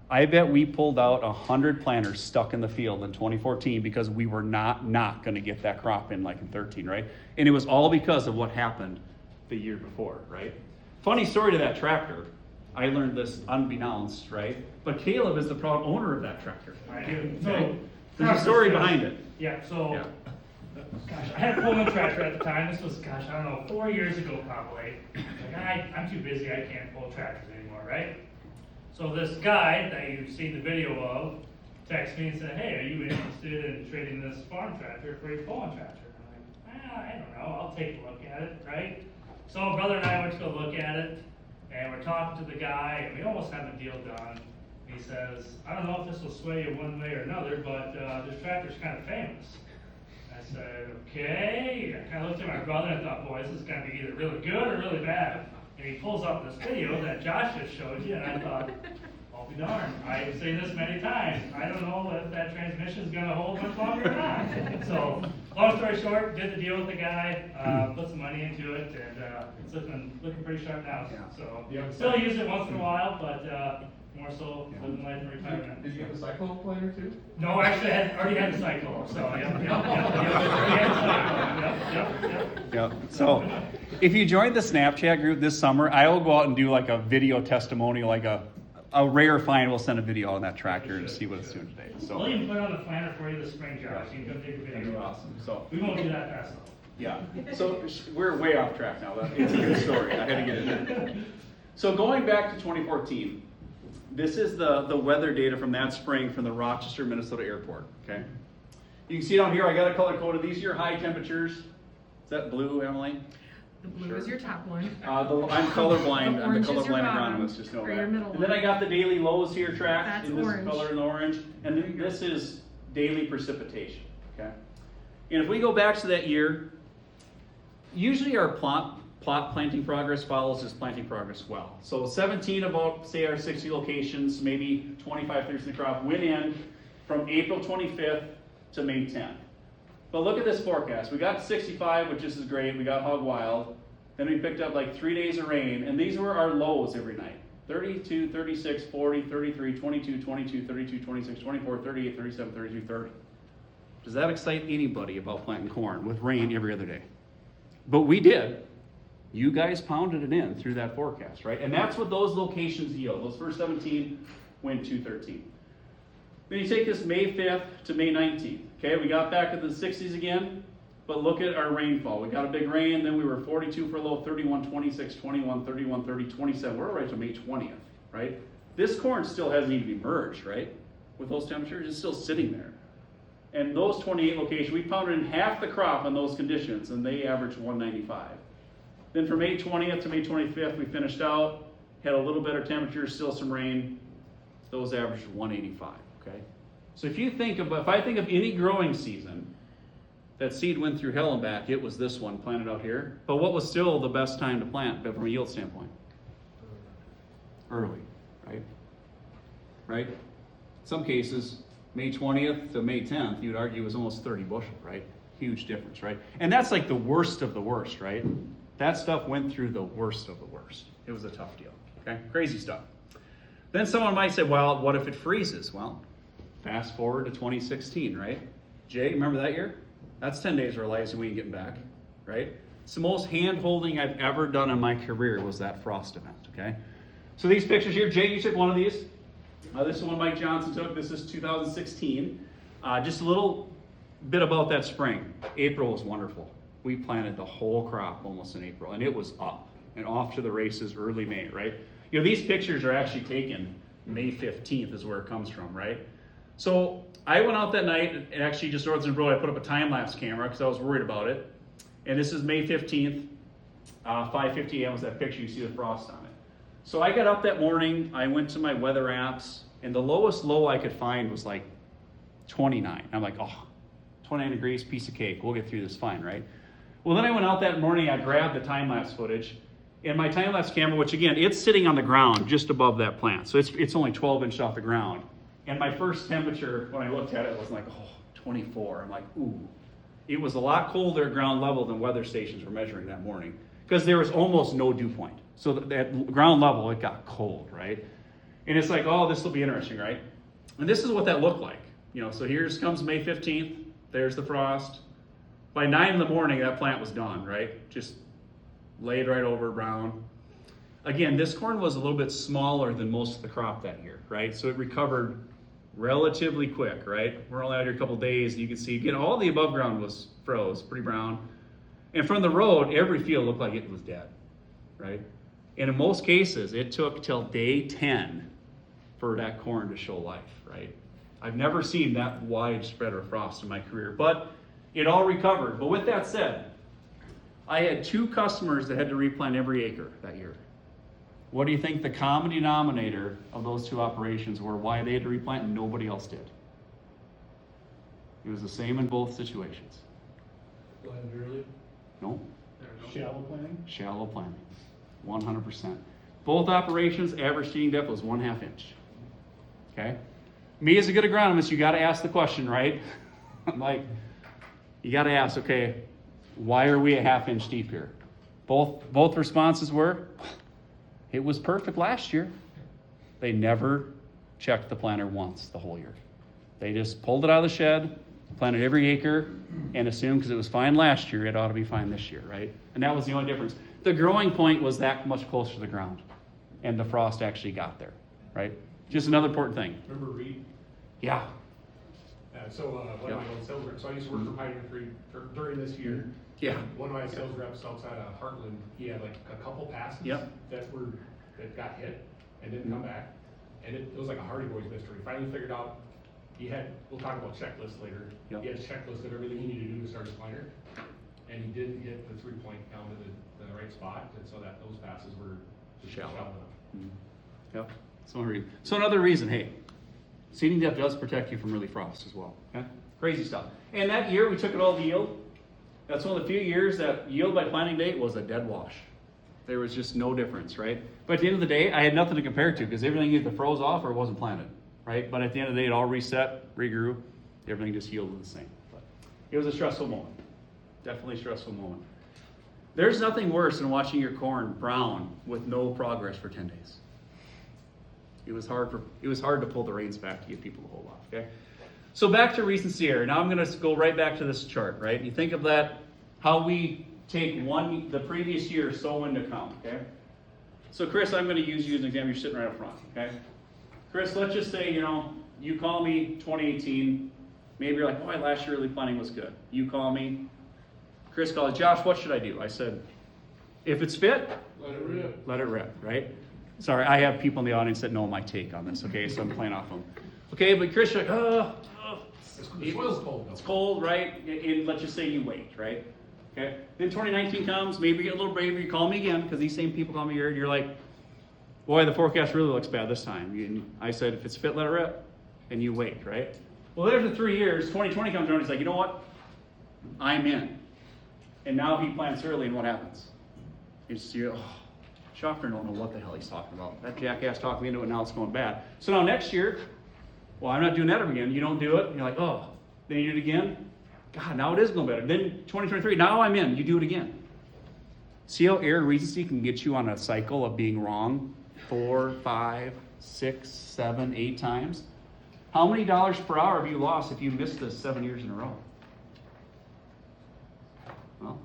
I bet we pulled out 100 planters stuck in the field in 2014 because we were not going to get that crop in like in 13, right? And it was all because of what happened the year before, right? Funny story to that tractor. I learned this unbeknownst, right? But Caleb is the proud owner of that tractor. I do. Okay? There's a story behind it. Yeah, so, Yeah. gosh, I had a Pullman tractor at the time. This was, gosh, I don't know, 4 years ago probably. Like, I'm too busy, I can't pull tractors anymore, right? So this guy that you've seen the video of texted me and said, hey, are you interested in trading this farm tractor for a Pullman tractor? And I'm like, I don't know, I'll take a look at it, right? So brother and I went to go look at it, and we're talking to the guy, and we almost have a deal done. He says, I don't know if this will sway you one way or another, but this tractor's kind of famous. I said, okay. I kind of looked at my brother and I thought, boy, this is going to be either really good or really bad. And he pulls up this video that Josh just showed you, and I thought, I'll be darned. I've seen this many times. I don't know if that transmission is going to hold much longer or not. So, long story short, did the deal with the guy, put some money into it, and it's looking pretty sharp now. So, still use it once in a while, but more so living life in retirement. Did you have a cycle planner too? No, actually, I already had the cycle, so Yep. So if you joined the Snapchat group this summer, I will go out and do like a video testimonial, like a rare find. We'll send a video on that tractor and see what it's doing today. So we'll even put it on the planner for you this spring, Josh. You can come take a that'd be video. awesome. So We won't do that fast though. yeah. So we're way off track now. It's a good story. I had to get it in. So going back to 2014, this is the weather data from that spring from the Rochester, Minnesota airport. Okay. You can see down here, I got a color coded. These are your high temperatures. Is that blue, Emily? The blue is your top one. I'm colorblind. The I'm orange the is your colorblind bottom, agronomist. Just know or that. your middle And then one. I got the daily lows here tracked That's in this orange. color in orange, and then this is daily precipitation. Okay. And if we go back to that year, usually our plot planting progress follows this planting progress well. So 17 about, say, our 60 locations, maybe 25, 30% of the crop went in from April 25th to May 10th. But look at this forecast. We got 65, which is great. We got hog wild. Then we picked up like 3 days of rain, and these were our lows every night. 32, 36, 40, 33, 22, 22, 32, 26, 24, 38, 37, 32, 30. Does that excite anybody about planting corn with rain every other day? But we did. You guys pounded it in through that forecast, right? And that's what those locations yield. Those first 17 went 213. Then you take this May 5th to May 19th. Okay, we got back to the 60s again, but look at our rainfall. We got a big rain, then we were 42 for a low, 31, 26, 21, 31, 30, 27. We're right to May 20th, right? This corn still hasn't even emerged, right? With those temperatures, it's still sitting there. And those 28 locations, we pounded in half the crop on those conditions, and they averaged 195. Then from May 20th to May 25th, we finished out, had a little better temperature, still some rain. Those averaged 185, okay? So if I think of any growing season that seed went through hell and back, it was this one planted out here. But what was still the best time to plant from a yield standpoint? Early, right? Right? In some cases, May 20th to May 10th, you'd argue was almost 30 bushel, right? Huge difference, right? And that's like the worst of the worst, right? That stuff went through the worst of the worst. It was a tough deal, okay? Crazy stuff. Then someone might say, well, what if it freezes? Well, fast forward to 2016, right? Jay, remember that year? That's 10 days of our lives and we ain't getting back, right? It's the most hand-holding I've ever done in my career was that frost event, okay? So these pictures here, Jay, you took one of these. This is one Mike Johnson took. This is 2016. Just a little bit about that spring. April was wonderful. We planted the whole crop almost in April, and it was up and off to the races early May, right? You know, these pictures are actually taken May 15th is where it comes from, right? So I went out that night and actually just north of the road, I put up a time-lapse camera because I was worried about it. And this is May 15th, 5:50 a.m. was that picture, you see the frost on it. So I got up that morning, I went to my weather apps, and the lowest low I could find was like 29. I'm like, oh, 29 degrees, piece of cake, we'll get through this fine, right? Well, then I went out that morning, I grabbed the time-lapse footage, and my time-lapse camera, which again, it's sitting on the ground just above that plant, so it's only 12 inches off the ground. And my first temperature, when I looked at it, was like, 24. I'm like, ooh. It was a lot colder at ground level than weather stations were measuring that morning, because there was almost no dew point. So at ground level, it got cold, right? And it's like, oh, this will be interesting, right? And this is what that looked like. You know, so here's comes May 15th, there's the frost. By 9 in the morning, that plant was done, right? Just laid right over brown. Again, this corn was a little bit smaller than most of the crop that year, right? So it recovered relatively quick, right? We're only out here a couple days, and you can see, again, all the above ground was froze, pretty brown. And from the road, every field looked like it was dead, right? And in most cases, it took till day 10 for that corn to show life, right? I've never seen that widespread of frost in my career, but it all recovered. But with that said, I had 2 customers that had to replant every acre that year. What do you think the common denominator of those 2 operations were, why they had to replant and nobody else did? It was the same in both situations. Planted early? No, Shallow planting? shallow planting, 100%. Both operations, average seeding depth was 1/2 inch. Okay? Me as a good agronomist, you gotta ask the question, right? I'm like, you gotta ask, okay, why are we a 1/2 inch deep here? Both responses were, it was perfect last year. They never checked the planter once the whole year. They just pulled it out of the shed, planted every acre, and assumed because it was fine last year, it ought to be fine this year, right? And that was the only difference. The growing point was that much closer to the ground, and the frost actually got there, right? Just another important thing. Remember Reed? Yeah. So one of my old sales reps, so I used to work for Pioneer Free during this year. Yeah. One of my sales reps outside of Heartland, he had like a couple passes Yep. that got hit and didn't come back. And it was like a Hardy Boys mystery. Finally figured out we'll talk about checklists later. Yep. He had a checklist of everything he needed to do to start his planter. And he didn't get the 3-point down to the right spot, and so those passes were just Shallow. enough. Yep. So another reason, hey, seeding depth does protect you from early frost as well. Okay? Crazy stuff. And that year we took it all to yield. That's one of the few years that yield by planting date was a dead wash. There was just no difference, right? But at the end of the day, I had nothing to compare it to because everything either froze off or wasn't planted, right? But at the end of the day, it all reset, regrew, everything just yielded the same. But it was a stressful moment. Definitely a stressful moment. There's nothing worse than watching your corn brown with no progress for 10 days. It was hard to pull the reins back to get people to hold off, okay? So back to recency error. Now I'm gonna go right back to this chart, right? You think of that, how we take the previous year sow into account, okay? So Chris, I'm gonna use you as an example. You're sitting right up front, okay? Chris, let's just say, you call me 2018, maybe you're like, boy, last year early planting was good. You call me, Chris calls, Josh, what should I do? I said, if it's fit, let it rip, right? Sorry, I have people in the audience that know my take on this, okay? So I'm playing off them. Okay, but Chris, you're like, The soil's cold though. it's cold, right? And let's just say you wait, right? Okay. Then 2019 comes, maybe you get a little braver, you call me again, because these same people call me here, and you're like, boy, the forecast really looks bad this time. And I said, if it's fit, let it rip. And you wait, right? Well, there's the 3 years. 2020 comes around, he's like, you know what? I'm in. And now he plants early, and what happens? Shofner don't know what the hell he's talking about. That jackass talked me into it, now it's going bad. So now next year, well, I'm not doing that again. You don't do it, and you're like, oh, then you do it again. God, now it is going better. Then 2023, now I'm in. You do it again. See how error recency can get you on a cycle of being wrong 4, 5, 6, 7, 8 times? How many dollars per hour have you lost if you missed this 7 years in a row? Well,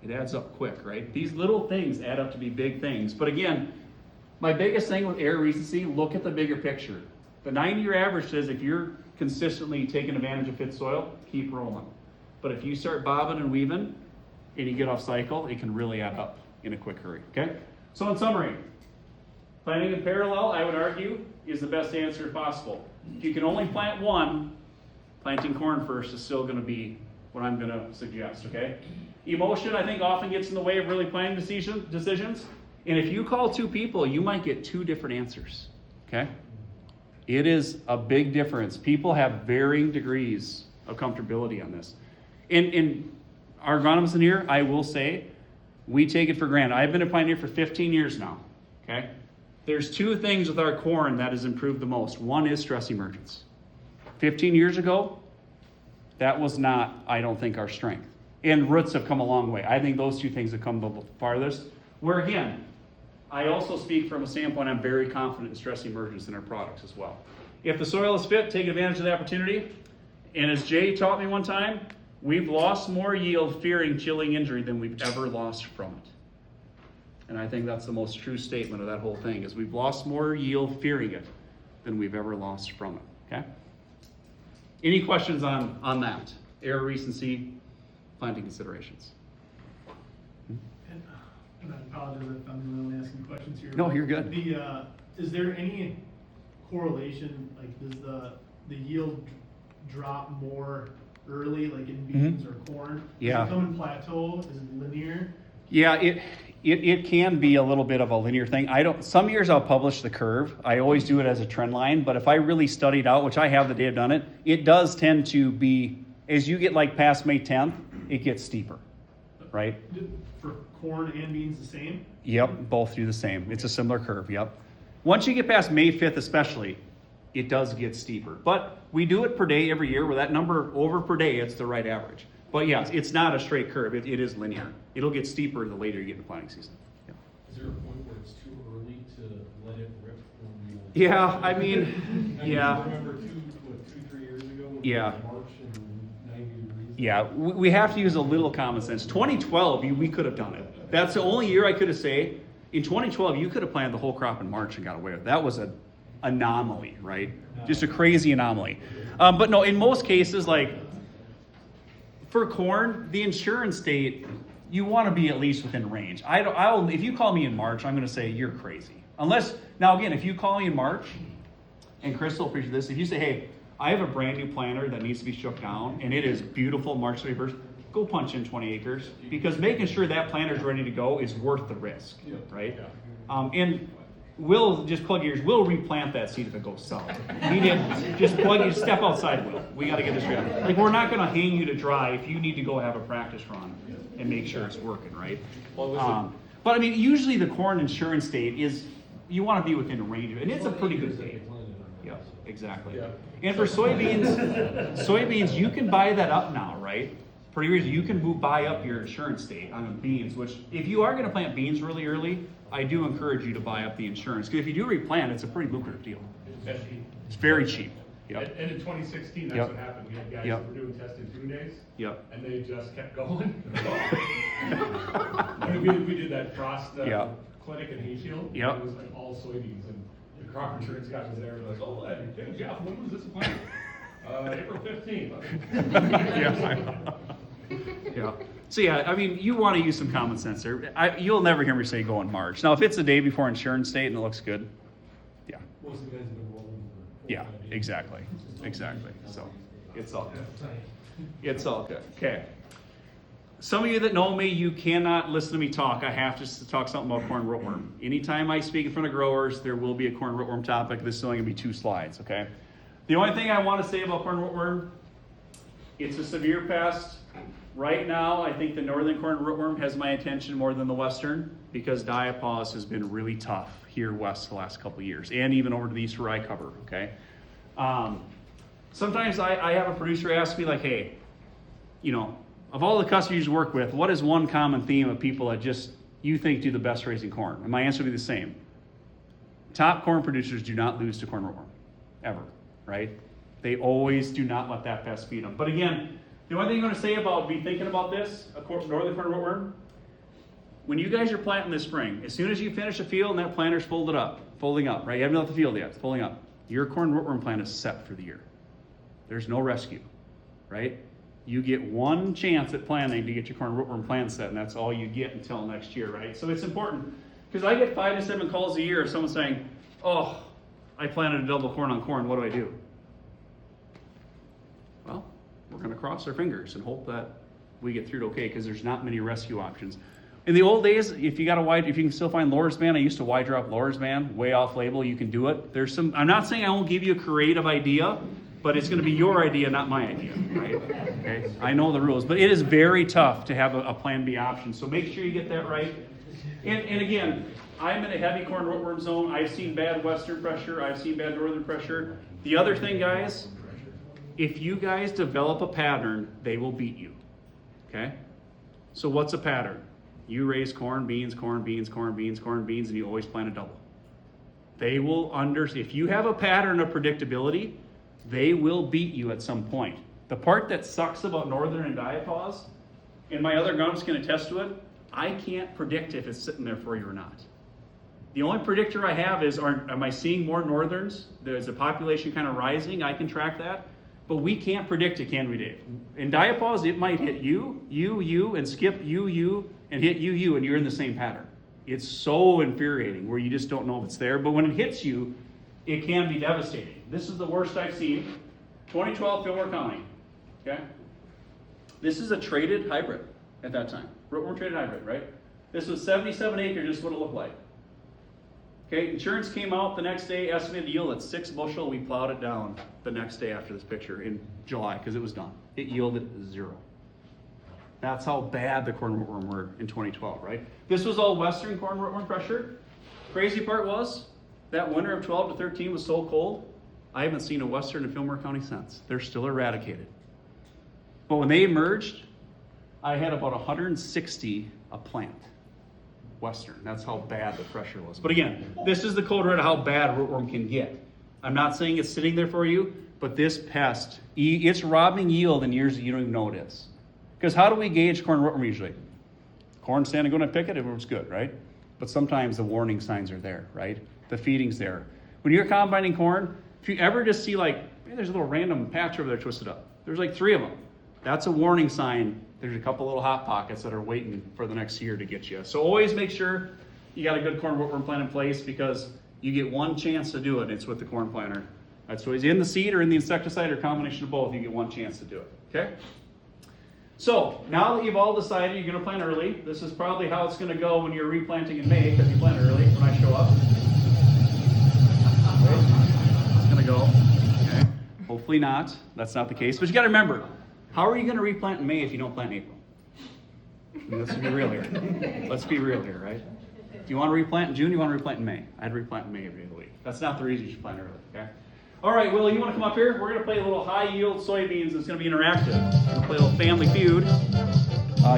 it adds up quick, right? These little things add up to be big things. But again, my biggest thing with error recency, look at the bigger picture. The 90-year average says if you're consistently taking advantage of fit soil, keep rolling. But if you start bobbing and weaving and you get off cycle, it can really add up in a quick hurry, okay? So in summary, planting in parallel, I would argue, is the best answer possible. If you can only plant one, planting corn first is still gonna be what I'm gonna suggest, okay? Emotion, I think, often gets in the way of really planning decisions. And if you call two people, you might get two different answers, okay? It is a big difference. People have varying degrees of comfortability on this. In our agronomists in here, I will say, we take it for granted. I've been a pioneer for 15 years now, okay? There's two things with our corn that has improved the most. One is stress emergence. 15 years ago, that was not, I don't think, our strength. And roots have come a long way. I think those two things have come the farthest. Where again, I also speak from a standpoint, I'm very confident in stress emergence in our products as well. If the soil is fit, take advantage of the opportunity. And as Jay taught me one time, we've lost more yield fearing chilling injury than we've ever lost from it. And I think that's the most true statement of that whole thing, is we've lost more yield fearing it than we've ever lost from it, okay? Any questions on that? Air recency, planting considerations? And I apologize if I'm the only asking questions here. No, you're good. Is there any correlation, like does the yield drop more early, like in beans or corn? Yeah. Does it come in plateau? Is it linear? Yeah, it can be a little bit of a linear thing. Some years I'll publish the curve. I always do it as a trend line, but if I really studied out, which I have the day I've done it, it does tend to be, as you get like past May 10th, it gets steeper, right? For corn and beans the same? Yep, both do the same. It's a similar curve, yep. Once you get past May 5th especially, it does get steeper. But we do it per day every year. With that number over per day, it's the right average. But yes, it's not a straight curve. It is linear. It'll get steeper the later you get in the planting season. Yep. Is there a point where it's too early to let it rip when you? Yeah, I mean, yeah. I remember 2-3 years ago? When Yeah. it was March and 90 degrees. Yeah, we have to use a little common sense. 2012, we could have done it. That's the only year I could have say. In 2012, you could have planted the whole crop in March and got away with it. That was an anomaly, right? Just a crazy anomaly. But no, in most cases, like for corn, the insurance date, you want to be at least within range. If you call me in March, I'm going to say you're crazy. Unless, now again, if you call me in March, and Chris will appreciate this, if you say, hey, I have a brand new planter that needs to be shook down, and it is beautiful March 31st, go punch in 20 acres, because making sure that planter is ready to go is worth the risk, right? And we'll just plug your ears. We'll replant that seed if it goes south. He did. Just plug your step outside, Will. We got to get this right. Like, we're not going to hang you to dry if you need to go have a practice run and make sure it's working, right? But I mean, usually the corn insurance date is, you want to be within range of it, and it's a pretty good date. Yeah, exactly. Yeah. And for soybeans, you can buy that up now, right? Pretty easy. You can buy up your insurance date on the beans, which if you are going to plant beans really early, I do encourage you to buy up the insurance. Because if you do replant, it's a pretty lucrative deal. It's very cheap. Yep. And in 2016, that's Yep. what happened. We had guys Yep. that were doing testing 2 days. Yep. And they just kept going. I mean, we did that frost Yeah. clinic in Hayfield. Yep. It was like all soybeans, and the crop insurance guy was there. Like, oh, hey, Jeff, when was this plant? April 15th. Yeah. Yeah. So yeah, I mean, you want to use some common sense there. You'll never hear me say go in March. Now, if it's a day before insurance date and it looks good, yeah. Most of the guys have been rolling for. Yeah, exactly. So it's all good. It's all good. Okay. Some of you that know me, you cannot listen to me talk. I have to talk something about corn rootworm. Anytime I speak in front of growers, there will be a corn rootworm topic. This is only going to be 2 slides, okay? The only thing I want to say about corn rootworm, it's a severe pest. Right now, I think the northern corn rootworm has my attention more than the western, because diapause has been really tough here west the last couple of years, and even over to the east where I cover, okay? Sometimes I have a producer ask me like, hey, you know, of all the customers you work with, what is one common theme of people that just you think do the best raising corn? And my answer will be the same. Top corn producers do not lose to corn rootworm, ever, right? They always do not let that pest feed them. But again, the only thing I'm going to say about be thinking about this, northern corn rootworm, when you guys are planting this spring, as soon as you finish a field and that planter's folding up, right? You haven't left the field yet, it's folding up. Your corn rootworm plant is set for the year. There's no rescue, right? You get one chance at planting to get your corn rootworm plant set, and that's all you get until next year, right? So it's important, because I get 5 to 7 calls a year of someone saying, oh, I planted a double corn on corn, what do I do? Well, we're gonna cross our fingers and hope that we get through it okay, because there's not many rescue options. In the old days, if you can still find Laura's Band, I used to wide drop Laura's Band, way off label, you can do it. I'm not saying I won't give you a creative idea, but it's gonna be your idea, not my idea, right? Okay, I know the rules, but it is very tough to have a plan B option, so make sure you get that right. And again, I'm in a heavy corn rootworm zone. I've seen bad western pressure, I've seen bad northern pressure. The other thing, guys, if you guys develop a pattern, they will beat you, okay? So what's a pattern? You raise corn, beans, corn, beans, corn, beans, corn, beans, and you always plant a double. They will if you have a pattern of predictability, they will beat you at some point. The part that sucks about northern and diapause, and my other agronomists can attest to it, I can't predict if it's sitting there for you or not. The only predictor I have is, am I seeing more northerns? There's a population kind of rising, I can track that. But we can't predict it, can we, Dave? In diapause, it might hit you, and skip you, and hit you, and you're in the same pattern. It's so infuriating where you just don't know if it's there. But when it hits you, it can be devastating. This is the worst I've seen. 2012 Fillmore County, okay? This is a traded hybrid at that time. Rootworm traded hybrid, right? This was 77 acres, just what it looked like. Okay, insurance came out the next day, estimated yield at 6 bushel. We plowed it down the next day after this picture in July because it was done. It yielded 0. That's how bad the corn rootworm were in 2012, right? This was all western corn rootworm pressure. Crazy part was, that winter of 12 to 13 was so cold, I haven't seen a western in Fillmore County since. They're still eradicated. But when they emerged, I had about 160 a plant. Western, that's how bad the pressure was. But again, this is the code red of how bad rootworm can get. I'm not saying it's sitting there for you, but this pest, it's robbing yield in years that you don't even know it is. Because how do we gauge corn rootworm usually? Corn standing, going to pick it, it's good, right? But sometimes the warning signs are there, right? The feeding's there. When you're combining corn, if you ever just see like, hey, there's a little random patch over there twisted up. There's like 3 of them. That's a warning sign. There's a couple little hot pockets that are waiting for the next year to get you. So always make sure you got a good corn rootworm plant in place because you get one chance to do it. It's with the corn planter. That's always in the seed or in the insecticide or a combination of both. You get one chance to do it. Okay? So now that you've all decided you're going to plant early, this is probably how it's going to go when you're replanting in May because you plant early when I show up. It's going to go. Okay? Hopefully not. That's not the case. But you got to remember, how are you going to replant in May if you don't plant in April? I mean, let's be real here. Let's be real here, right? Do you want to replant in June? You want to replant in May? I'd replant in May every other week. That's not the reason you should plant early, okay? All right, Will, you want to come up here? We're going to play a little high-yield soybeans. It's going to be interactive. We're going to play a little family feud.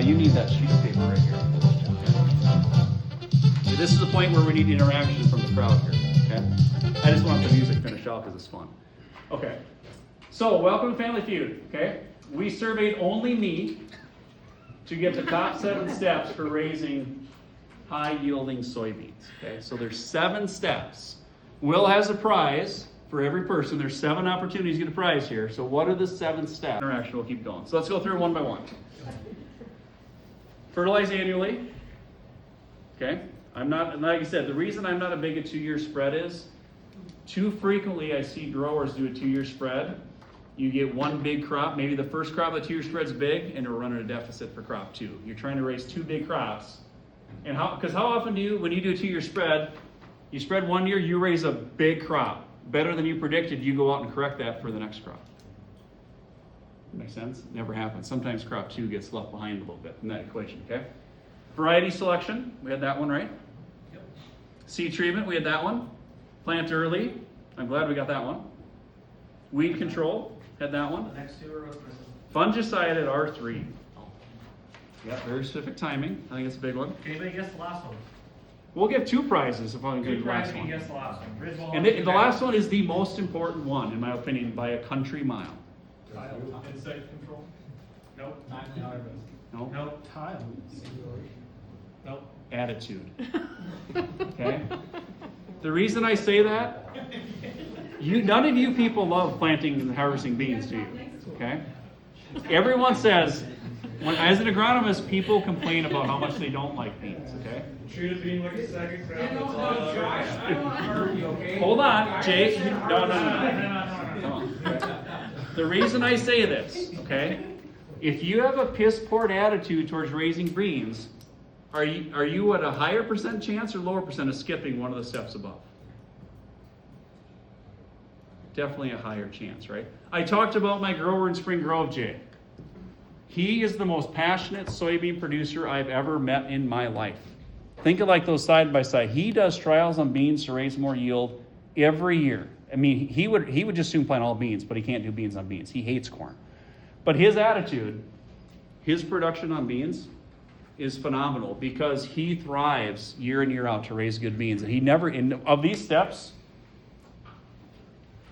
You need that sheet of paper right here. So this is the point where we need interaction from the crowd here, okay? I just want the music finished out because it's fun. Okay. So, welcome to Family Feud, okay? We surveyed only me to get the top 7 steps for raising high-yielding soybeans, okay? So there's 7 steps. Will has a prize for every person. There's 7 opportunities to get a prize here. So what are the 7 steps? Interaction, we'll keep going. So let's go through one by one. Fertilize annually, okay? I'm not, like I said, the reason I'm not a big 2-year spread is too frequently I see growers do a 2-year spread. You get one big crop, maybe the first crop of the 2-year spread's big, and you're running a deficit for crop 2. You're trying to raise 2 big crops. And because how often when you do a 2-year spread, you spread 1 year, you raise a big crop. Better than you predicted, you go out and correct that for the next crop. Makes sense? Never happens. Sometimes crop 2 gets left behind a little bit in that equation, okay? Variety selection, we had that one, right? Yep. Seed treatment, we had that one. Plant early, I'm glad we got that one. Weed control, had that one. The next 2 are Fungicide at R3. Yeah, very specific timing. I think it's a big one. Anybody guess the last one? We'll give 2 prizes if I can get 2 the last prizes, one. you guess the last one. Griswold And the last one is the most important one, in my opinion, by a country mile. Insect control? Nope. No? Nope. Tile. Nope. Attitude. Okay? The reason I say that, None of you people love planting and harvesting beans, do you? Okay? Everyone says, as an agronomist, people complain about how much they don't like beans, okay? Treat a bean like a second crop. Hold on, Jake. No. Come on. The reason I say this, okay? If you have a piss poor attitude towards raising beans, are you at a higher percent chance or lower percent of skipping one of the steps above? Definitely a higher chance, right? I talked about my grower in Spring Grove, Jay. He is the most passionate soybean producer I've ever met in my life. Think of like those side by side. He does trials on beans to raise more yield every year. I mean, he would just soon plant all beans, but he can't do beans on beans. He hates corn. But his attitude, his production on beans is phenomenal because he thrives year in, year out to raise good beans. And he never, of these steps,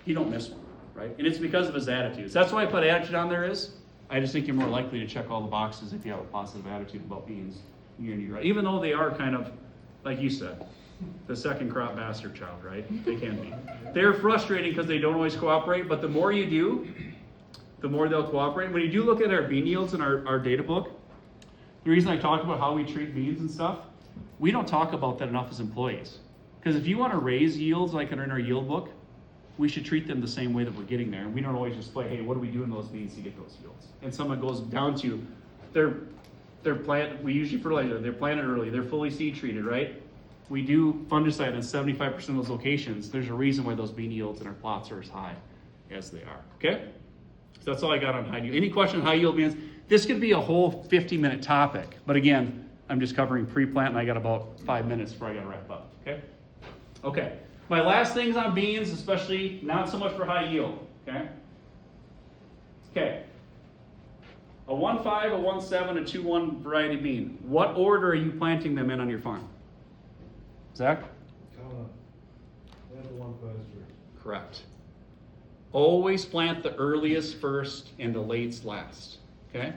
he don't miss one, right? And it's because of his attitudes. That's why I put attitude on there is, I just think you're more likely to check all the boxes if you have a positive attitude about beans year in, year out. Even though they are kind of, like you said, the second crop bastard child, right? They can be. They're frustrating because they don't always cooperate, but the more you do, the more they'll cooperate. When you do look at our bean yields in our data book, the reason I talk about how we treat beans and stuff, we don't talk about that enough as employees. Because if you want to raise yields like in our yield book, we should treat them the same way that we're getting there. And we don't always just play, hey, what do we do in those beans to get those yields? And someone goes down to, they're planted, we usually fertilize them, they're planted early, they're fully seed treated, right? We do fungicide in 75% of those locations. There's a reason why those bean yields in our plots are as high as they are, okay? So that's all I got on high yield. Any question on high yield beans? This could be a whole 50-minute topic, but again, I'm just covering pre-plant and I got about 5 minutes before I gotta wrap up, okay? Okay, my last things on beans, especially not so much for high yield, okay? Okay, a 1.5, a 1.7, a 2.1 variety bean. What order are you planting them in on your farm? Zach? Correct. Always plant the earliest first and the lates last, okay?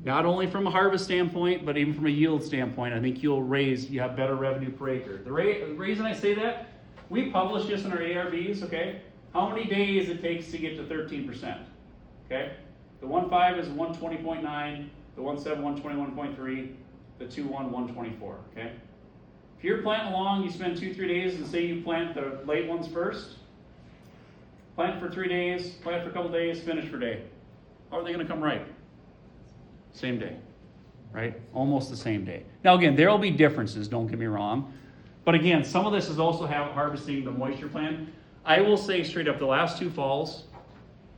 Not only from a harvest standpoint, but even from a yield standpoint, I think you have better revenue per acre. The reason I say that, we publish this in our ARBs, okay? How many days it takes to get to 13%, okay? The 1.5 is 120.9, the 1.7, 121.3, the 2.1, 124, okay? If you're planting along, you spend 2-3 days and say you plant the late ones first, plant for 3 days, plant for a couple days, finish for a day. How are they gonna come ripe? Same day, right? Almost the same day. Now again, there'll be differences, don't get me wrong. But again, some of this is also harvesting the moisture plan. I will say straight up, the last 2 falls,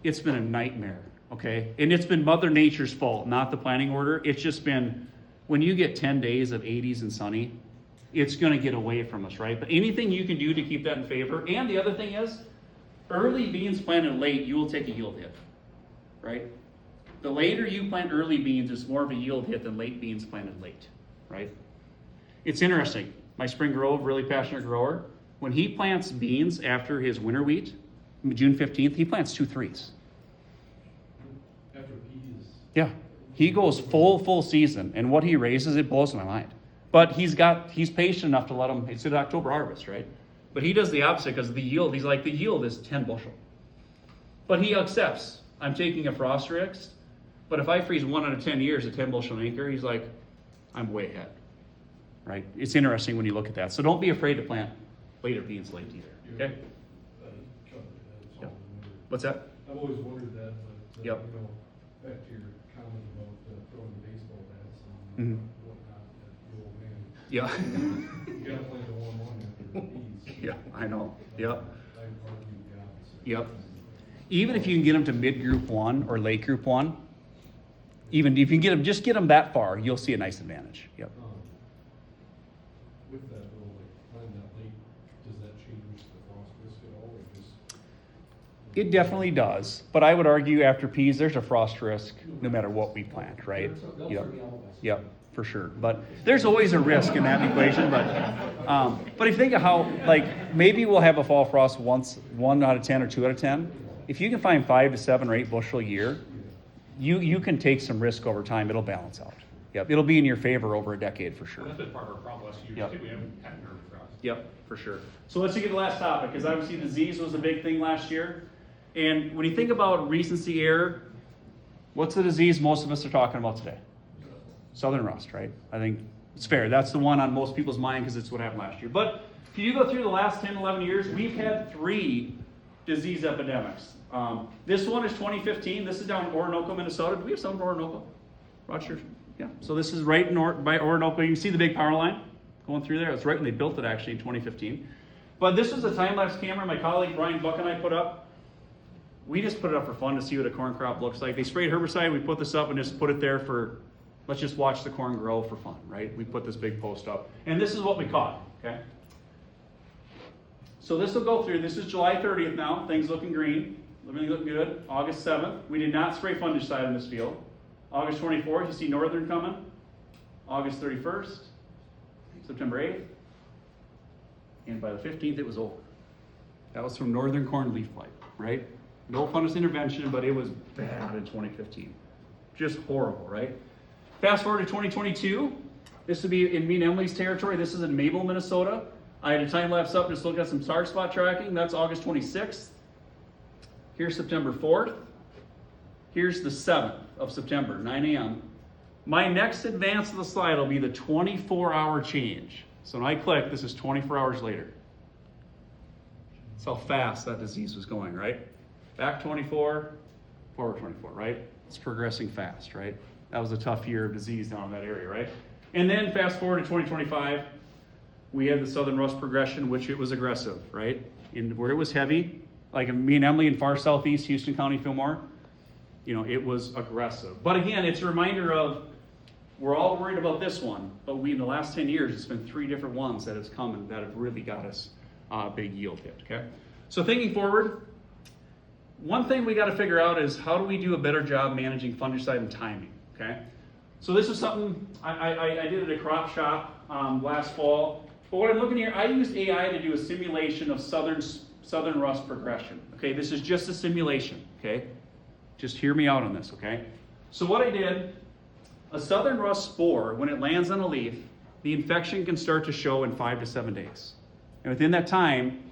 it's been a nightmare, okay? And it's been Mother Nature's fault, not the planting order. It's just been, when you get 10 days of 80s and sunny, it's gonna get away from us, right? But anything you can do to keep that in favor. And the other thing is, early beans planted late, you will take a yield hit, right? The later you plant early beans, it's more of a yield hit than late beans planted late, right? It's interesting. My Spring Grove, really passionate grower, when he plants beans after his winter wheat, June 15th, he plants 2 3s. After peas. Yeah, he goes full season, and what he raises, it blows my mind. But he's patient enough to let him, it's an October harvest, right? But he does the opposite because the yield, he's like, the yield is 10 bushel. But he accepts, I'm taking a frost risk, but if I freeze 1 out of 10 years at 10 bushel an acre, he's like, I'm way ahead, right? It's interesting when you look at that. So don't be afraid to plant later beans late either, okay? Yep. What's that? I've always wondered that, but, Yep. you know, back to your comment about throwing the baseball bats and whatnot, the old man. Yeah. You gotta plant the warm one after the peas. Yeah, I know. Yep. I argue the opposite. Yep. Even if you can get them to mid group 1 or late group 1, even if you can just get them that far, you'll see a nice advantage. Yep. With that though, like planting that late, does that change the frost risk at all, or just? It definitely does, but I would argue after peas, there's a frost risk no matter what we plant, right? Yep, for sure. But there's always a risk in that equation. But if you think of how, like, maybe we'll have a fall frost once, 1 out of 10 or 2 out of 10. If you can find 5 to 7 or 8 bushel a year, you can take some risk over time. It'll balance out, Yep, it'll be in your favor over a decade for sure. Well, that's been part of our problem last few Yep. years too, we haven't had nerve frost. Yep, for sure. So let's get to the last topic, because obviously disease was a big thing last year. And when you think about recency error, what's the disease most of us are talking about today? Southern rust, right? I think it's fair. That's the one on most people's mind because it's what happened last year. But if you go through the last 10, 11 years, we've had 3 disease epidemics. This one is 2015. This is down in Orinoco, Minnesota. Do we have some in Orinoco? Rochester? Yeah. So this is right by Orinoco. You can see the big power line going through there. It's right when they built it, actually, in 2015. But this was a time-lapse camera my colleague Brian Buck and I put up. We just put it up for fun to see what a corn crop looks like. They sprayed herbicide. We put this up and just put it there for, let's just watch the corn grow for fun, right? We put this big post up. And this is what we caught, okay? So this will go through. This is July 30th now. Things looking green. Everything looking good. August 7th. We did not spray fungicide in this field. August 24th, you see northern coming. August 31st. September 8th. And by the 15th, it was over. That was from northern corn leaf blight, right? No fungicide intervention, but it was bad in 2015. Just horrible, right? Fast forward to 2022. This would be in me and Emily's territory. This is in Mabel, Minnesota. I had a time lapse up, just look at some tar spot tracking. That's August 26th. Here's September 4th. Here's the 7th of September, 9 a.m. My next advance of the slide will be the 24-hour change. So when I click, this is 24 hours later. That's how fast that disease was going, right? Back 24, forward 24, right? It's progressing fast, right? That was a tough year of disease down in that area, right? And then fast forward to 2025, we had the southern rust progression, which it was aggressive, right? And where it was heavy, like me and Emily in far southeast Houston County, Fillmore, you know, it was aggressive. But again, it's a reminder of, we're all worried about this one, but we, in the last 10 years, it's been 3 different ones that has come and that have really got us a big yield hit, okay? So thinking forward, one thing we got to figure out is how do we do a better job managing fungicide and timing, okay? So this is something I did at a crop shop last fall. But what I'm looking here, I used AI to do a simulation of southern rust progression, okay? This is just a simulation, okay? Just hear me out on this, okay? So what I did, a southern rust spore, when it lands on a leaf, the infection can start to show in 5 to 7 days. And within that time,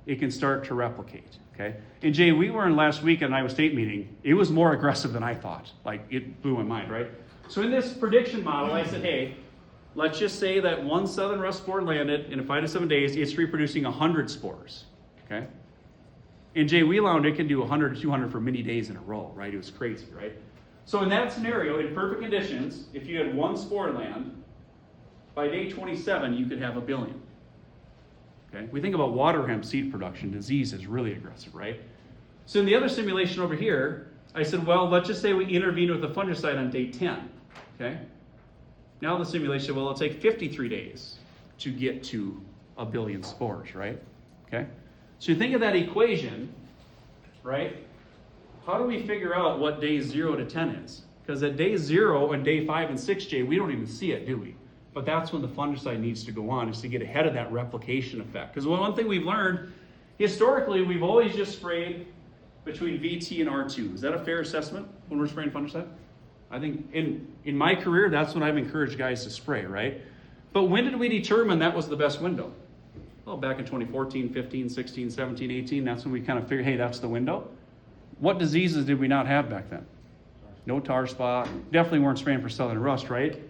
it can start to replicate, okay? And Jay, we were in last week at an Iowa State meeting. It was more aggressive than I thought. Like, it blew my mind, right? So in this prediction model, I said, hey, let's just say that one southern rust spore landed, and in 5 to 7 days, it's reproducing 100 spores, okay? And Jay, we found it can do 100 to 200 for many days in a row, right? It was crazy, right? So in that scenario, in perfect conditions, if you had one spore land, by day 27, you could have 1 billion. Okay? We think about water hemp seed production, disease is really aggressive, right? So in the other simulation over here, I said, well, let's just say we intervene with a fungicide on day 10, okay? Now the simulation, well, it'll take 53 days to get to 1 billion spores, right? Okay? So you think of that equation, right? How do we figure out what days 0 to 10 is? Because at day 0 and day 5 and 6, Jay, we don't even see it, do we? But that's when the fungicide needs to go on, is to get ahead of that replication effect. Because one thing we've learned, historically, we've always just sprayed between VT and R2. Is that a fair assessment when we're spraying fungicide? I think in my career, that's when I've encouraged guys to spray, right? But when did we determine that was the best window? Well, back in 2014, 15, 16, 17, 18, that's when we kind of figured, hey, that's the window. What diseases did we not have back then? No tar spot. Definitely weren't spraying for southern rust, right?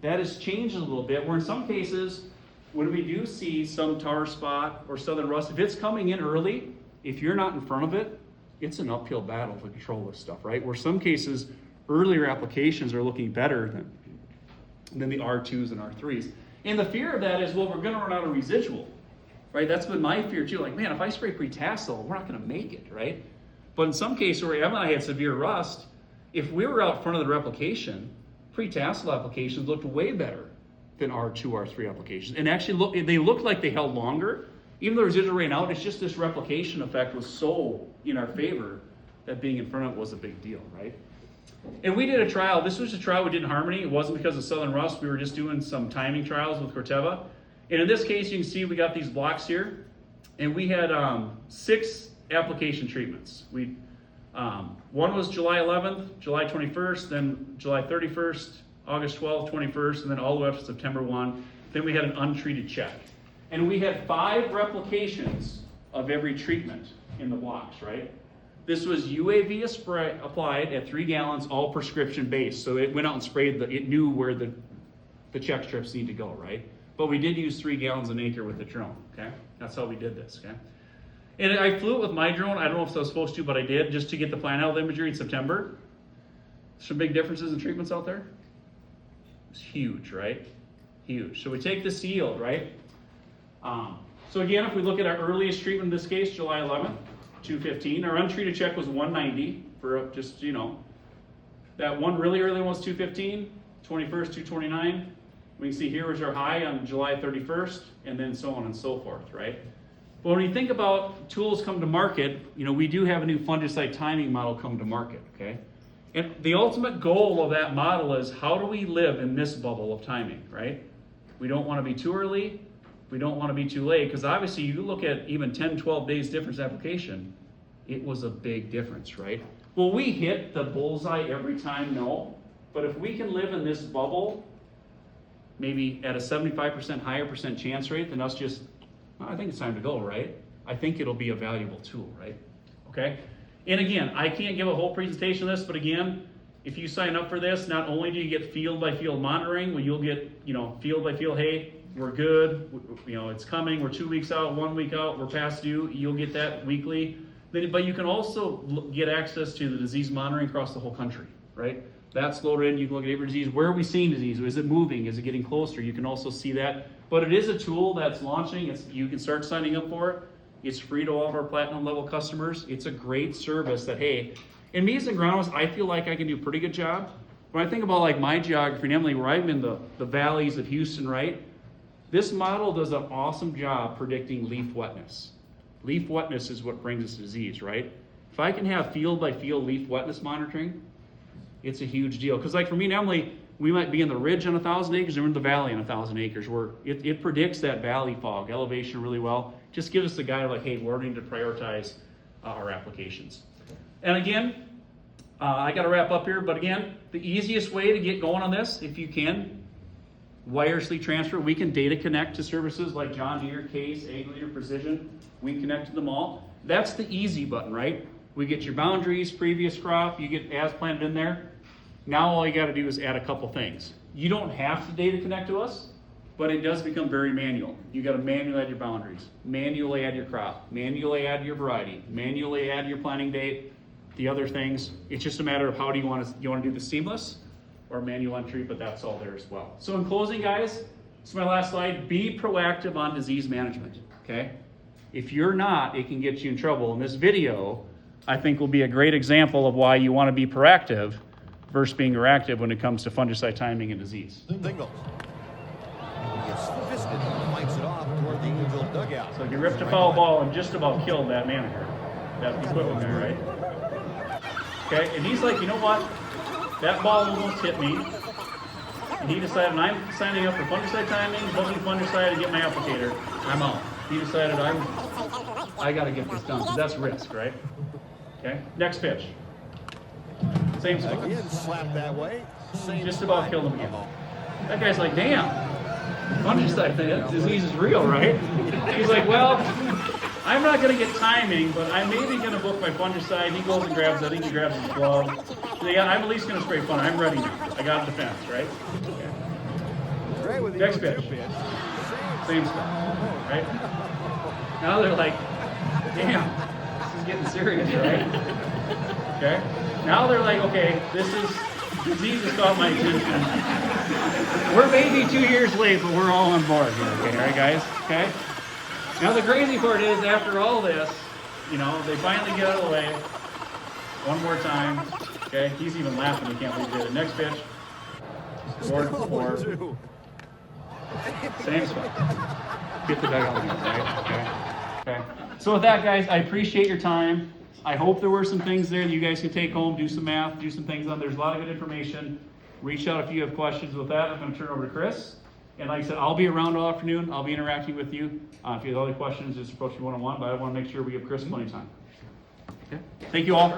That has changed a little bit, where in some cases, when we do see some tar spot or southern rust, if it's coming in early, if you're not in front of it, it's an uphill battle to control this stuff, right? Where some cases, earlier applications are looking better than the R2s and R3s. And the fear of that is, well, we're going to run out of residual, right? That's been my fear too. Like, man, if I spray pre-tassel, we're not going to make it, right? But in some cases where Emma and I had severe rust, if we were out front of the replication, pre-tassel applications looked way better than R2, R3 applications. And actually, they looked like they held longer. Even though the residual ran out, it's just this replication effect was so in our favor that being in front of it was a big deal, right? And we did a trial. This was a trial we did in Harmony. It wasn't because of southern rust. We were just doing some timing trials with Corteva. And in this case, you can see we got these blocks here. And we had 6 application treatments. One was July 11th, July 21st, then July 31st, August 12th, 21st, and then all the way up to September 1. Then we had an untreated check. And we had 5 replications of every treatment in the blocks, right? This was UAV spray applied at 3 gallons, all prescription based. So it went out and sprayed, it knew where the check strips need to go, right? But we did use 3 gallons an acre with the drone, okay? That's how we did this, okay? And I flew it with my drone. I don't know if I was supposed to, but I did, just to get the plant health imagery in September. Some big differences in treatments out there. It's huge, right? Huge. So we take this yield, right? So again, if we look at our earliest treatment in this case, July 11th, 215. Our untreated check was 190 for just, you know. That one really early one was 215, 21st, 229. We can see here was our high on July 31st, and then so on and so forth, right? But when you think about tools come to market, you know, we do have a new fungicide timing model come to market, okay? And the ultimate goal of that model is how do we live in this bubble of timing, right? We don't want to be too early. We don't want to be too late, because obviously you look at even 10, 12 days difference application, it was a big difference, right? Will we hit the bullseye every time? No. But if we can live in this bubble, maybe at a 75% higher percent chance rate than us just, well, I think it's time to go, right? I think it'll be a valuable tool, right? Okay? And again, I can't give a whole presentation of this, but again, if you sign up for this, not only do you get field by field monitoring, well, you'll get, you know, field by field, hey, we're good, you know, it's coming, we're 2 weeks out, 1 week out, we're past due, you'll get that weekly. But you can also get access to the disease monitoring across the whole country, right? That's loaded in, you can look at every disease. Where are we seeing disease? Is it moving? Is it getting closer? You can also see that. But it is a tool that's launching. You can start signing up for it. It's free to all of our platinum level customers. It's a great service that, hey, and me as an agronomist, I feel like I can do a pretty good job. When I think about like my geography and Emily, where I'm in the valleys of Houston, right? This model does an awesome job predicting leaf wetness. Leaf wetness is what brings us disease, right? If I can have field by field leaf wetness monitoring, it's a huge deal. Because like for me and Emily, we might be in the ridge on 1,000 acres and we're in the valley on 1,000 acres, where it predicts that valley fog elevation really well. Just gives us a guide like, hey, we're going to prioritize our applications. And again, I got to wrap up here, but again, the easiest way to get going on this, if you can, wirelessly transfer. We can data connect to services like John Deere, Case, Ag Leader, Precision. We connect to them all. That's the easy button, right? We get your boundaries, previous crop, you get as planted in there. Now all you got to do is add a couple things. You don't have to data connect to us, but it does become very manual. You got to manually add your boundaries, manually add your crop, manually add your variety, manually add your planting date, the other things. It's just a matter of how do you want to do the seamless or manual entry, but that's all there as well. So in closing, guys, this is my last slide. Be proactive on disease management, okay? If you're not, it can get you in trouble. And this video, I think, will be a great example of why you want to be proactive versus being reactive when it comes to fungicide timing and disease. Single. He gets fisted and fights it off toward the infield dugout. So he ripped a foul ball and just about killed that manager, that equipment guy, right? Okay, and he's like, you know what? That ball almost hit me. And he decided, I'm signing up for fungicide timing, booking fungicide, and get my applicator. I'm out. He decided, I got to get this done, because that's risk, right? Okay, next pitch. Same spot. Again, slap that way. Same Just about killed him again. That guy's like, damn, fungicide disease is real, right? He's like, well, I'm not going to get timing, but I'm maybe going to book my fungicide. He goes and grabs it. I think he grabs his glove. So yeah, I'm at least going to spray fun. I'm ready now. I got a defense, right? Okay. Next pitch. Same stuff, right? Now they're like, damn, this is getting serious, right? Okay. Now they're like, okay, disease has caught my attention. We're maybe 2 years late, but we're all on board here, okay, all right, guys? Okay? Now the crazy part is, after all this, you know, they finally get out of the way. One more time. Okay, he's even laughing, he can't believe he did it. Next pitch. Board, same spot. Get the dugout again, right? Okay. So with that, guys, I appreciate your time. I hope there were some things there that you guys can take home, do some math, do some things on. There's a lot of good information. Reach out if you have questions. With that, I'm going to turn it over to Chris. And like I said, I'll be around all afternoon. I'll be interacting with you. If you have other questions, just approach me one-on-one, but I want to make sure we give Chris plenty of time. Okay? Thank you all.